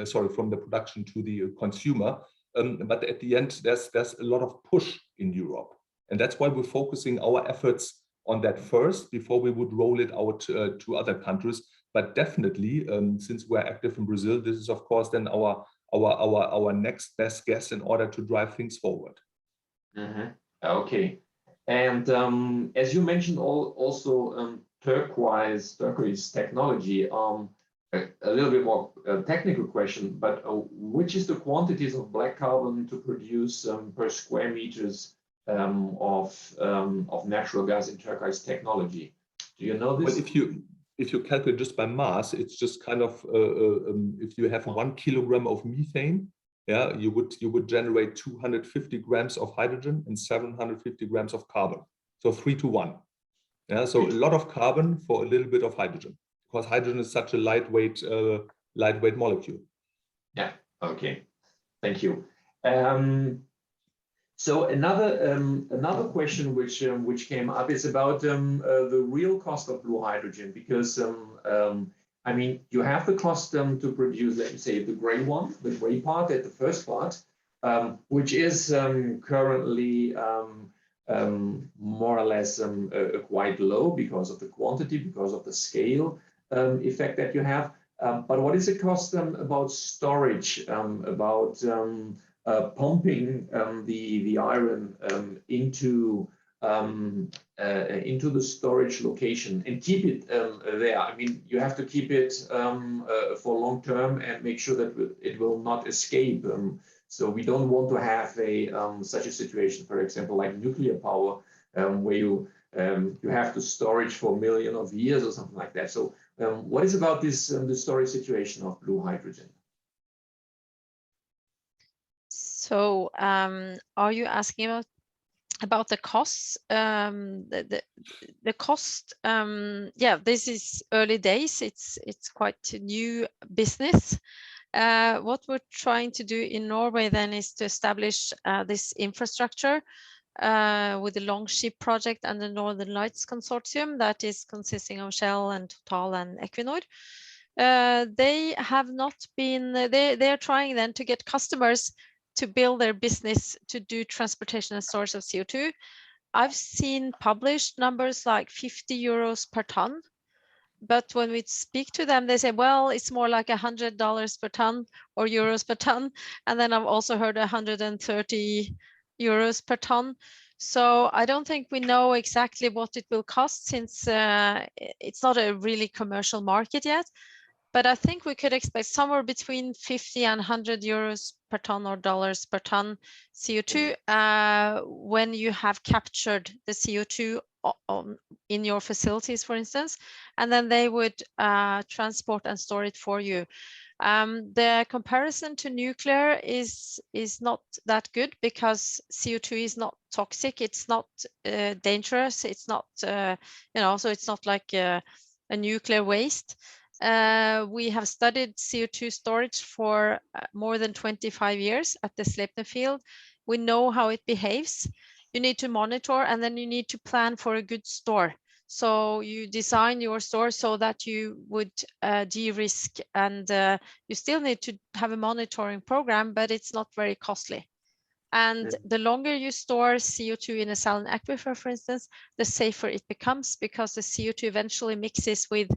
sorry, from the production to the consumer. But at the end, there's a lot of push in Europe, and that's why we're focusing our efforts on that first before we would roll it out to other countries. But definitely, since we're active in Brazil, this is of course then our next best guess in order to drive things forward. Mm-hmm. Okay, and as you mentioned, also turquoise technology. A little bit more technical question, but which is the quantities of black carbon to produce per square meters of natural gas in turquoise technology? Do you know this? Well, if you calculate just by mass, it's just kind of if you have 1 kilogram of methane, yeah, you would generate 250 grams of hydrogen and 750 grams of carbon. So 3 to 1. Yeah, so a lot of carbon for a little bit of hydrogen, because hydrogen is such a lightweight molecule. Yeah. Okay. Thank you. So another question which came up is about the real cost of blue hydrogen, because I mean, you have the cost to produce, let me say, the gray part at the first part, which is currently more or less quite low because of the quantity, because of the scale effect that you have. But what is the cost about storage, about pumping the iron into the storage location and keep it there? I mean, you have to keep it for long term and make sure that it will not escape. So we don't want to have such a situation, for example, like nuclear power, where you have to storage for millions of years or something like that. So what is about this the storage situation of blue hydrogen? So are you asking about the costs? The cost, yeah, this is early days. It's quite a new business. What we're trying to do in Norway then is to establish this infrastructure with the Longship project and the Northern Lights Consortium that is consisting of Shell and Total and Equinor. They have not been, they're trying then to get customers to build their business to do transportation and storage of CO2. I've seen published numbers like 50 euros per ton. But when we speak to them, they say, well, it's more like $100 per ton or euros per ton. And then I've also heard 130 euros per ton. So I don't think we know exactly what it will cost, since it's not a really commercial market yet. But I think we could expect somewhere between 50 and 100 euros per ton or dollars per ton CO2 when you have captured the CO2 in your facilities, for instance, and then they would transport and store it for you. The comparison to nuclear is not that good, because CO2 is not toxic, it's not dangerous, it's not, you know, so it's not like a nuclear waste. We have studied CO2 storage for more than 25 years at the Sleipner field. We know how it behaves. You need to monitor, and then you need to plan for a good store. So you design your store so that you would de-risk, and you still need to have a monitoring program, but it's not very costly. And the longer you store CO2 in a saline aquifer, for instance, the safer it becomes, because the CO2 eventually mixes with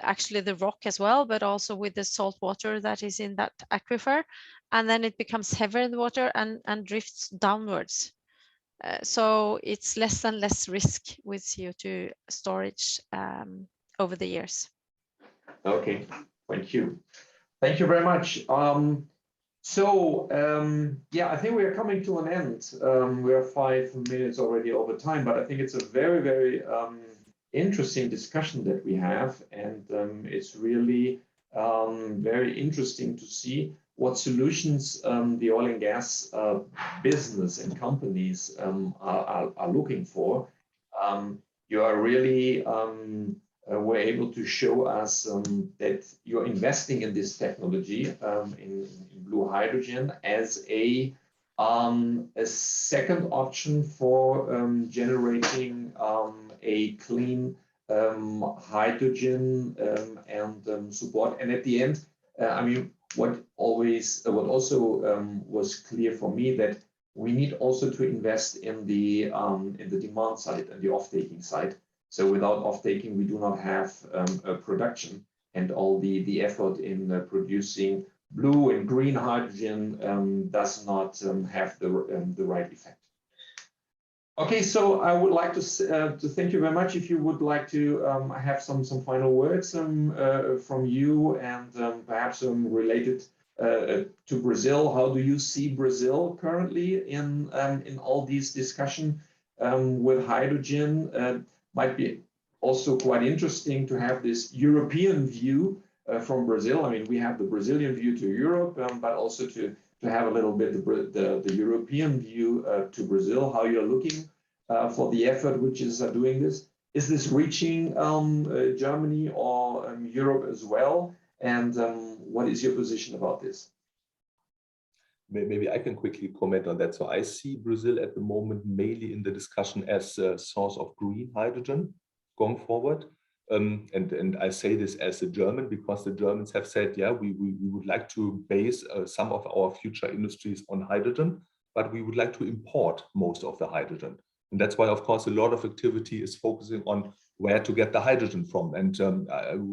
actually the rock as well, but also with the salt water that is in that aquifer. And then it becomes heavier in the water and drifts downwards. So it's less and less risk with CO2 storage over the years. Okay, thank you. Thank you very much. Yeah, I think we are coming to an end. We are 5 minutes already over time, but I think it's a very, very interesting discussion that we have, and it's really very interesting to see what solutions the oil and gas business and companies are looking for. You are really were able to show us that you're investing in this technology, in blue hydrogen, as a A second option for generating a clean hydrogen and support. And at the end, I mean, what also was clear for me that we need also to invest in the demand side and the off-taking side. So without off-taking, we do not have a production, and all the effort in producing blue and green hydrogen does not have the right effect. Okay, so I would like to thank you very much. If you would like to have some final words from you, and perhaps related to Brazil. How do you see Brazil currently in all these discussion with hydrogen? Might be also quite interesting to have this European view from Brazil. I mean, we have the Brazilian view to Europe, but also to have a little bit the European view to Brazil, how you're looking for the effort which is doing this. Is this reaching Germany or Europe as well? And what is your position about this? Maybe I can quickly comment on that. So I see Brazil at the moment mainly in the discussion as a source of green hydrogen going forward. And I say this as a German because the Germans have said, yeah, we would like to base some of our future industries on hydrogen, but we would like to import most of the hydrogen. And that's why, of course, a lot of activity is focusing on where to get the hydrogen from. And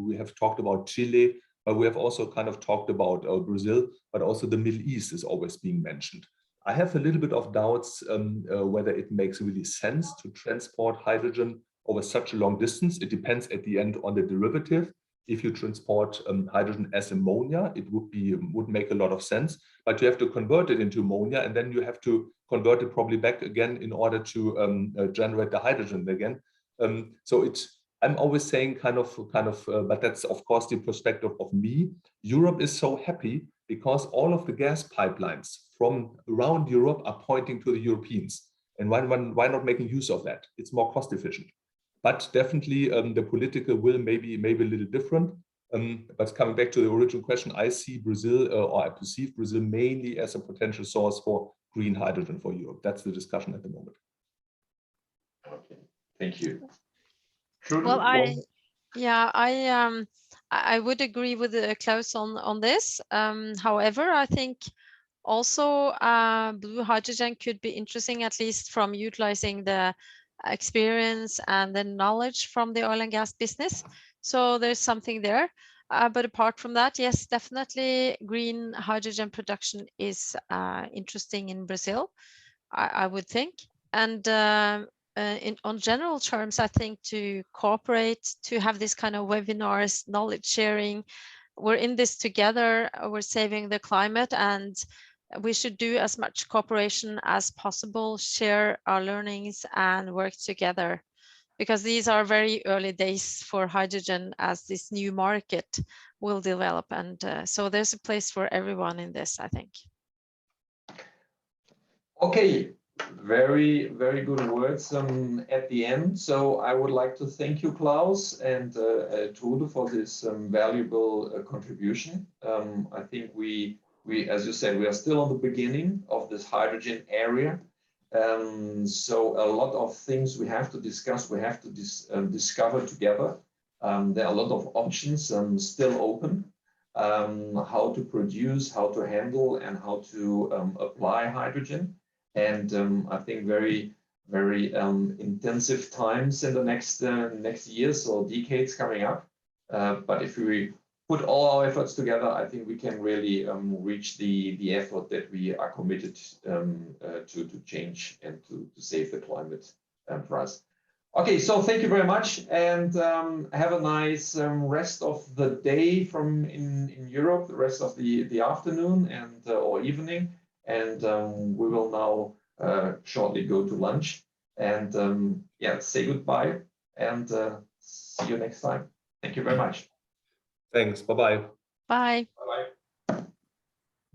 we have talked about Chile, but we have also kind of talked about Brazil, but also the Middle East is always being mentioned. I have a little bit of doubts whether it makes really sense to transport hydrogen over such a long distance. It depends at the end on the derivative. If you transport hydrogen as ammonia, it would make a lot of sense, but you have to convert it into ammonia, and then you have to convert it probably back again in order to generate the hydrogen again. So I'm always saying but that's of course the perspective of me. Europe is so happy because all of the gas pipelines from around Europe are pointing to the Europeans. And why not making use of that? It's more cost efficient. But definitely the political will maybe a little different. But coming back to the original question, I see Brazil, or I perceive Brazil mainly as a potential source for green hydrogen for Europe. That's the discussion at the moment. Okay, thank you. Well, I would agree with Klaus on this. However, I think also blue hydrogen could be interesting, at least from utilizing the experience and the knowledge from the oil and gas business. So there's something there. But apart from that, yes, definitely green hydrogen production is interesting in Brazil, I would think. And on general terms, I think to cooperate, to have this kind of webinars, knowledge sharing, we're in this together, we're saving the climate, and we should do as much cooperation as possible, share our learnings and work together, because these are very early days for hydrogen as this new market will develop. And so there's a place for everyone in this, I think. Okay, very, very good words at the end. So I would like to thank you, Klaus and Trude, for this valuable contribution. I think we, as you said, we are still on the beginning of this hydrogen area. So a lot of things we have to discuss, we have to discover together. There are a lot of options still open. How to produce, how to handle, and how to apply hydrogen. And I think very, very intensive times in the next years or decades coming up. But if we put all our efforts together, I think we can really reach the effort that we are committed to change and to save the climate for us. Okay, so thank you very much, and have a nice rest of the day in Europe, the rest of the afternoon and or evening, and we will now shortly go to lunch, and yeah, say goodbye and see you next time. Thank you very much. Thanks. Bye-bye. Bye. Bye-bye.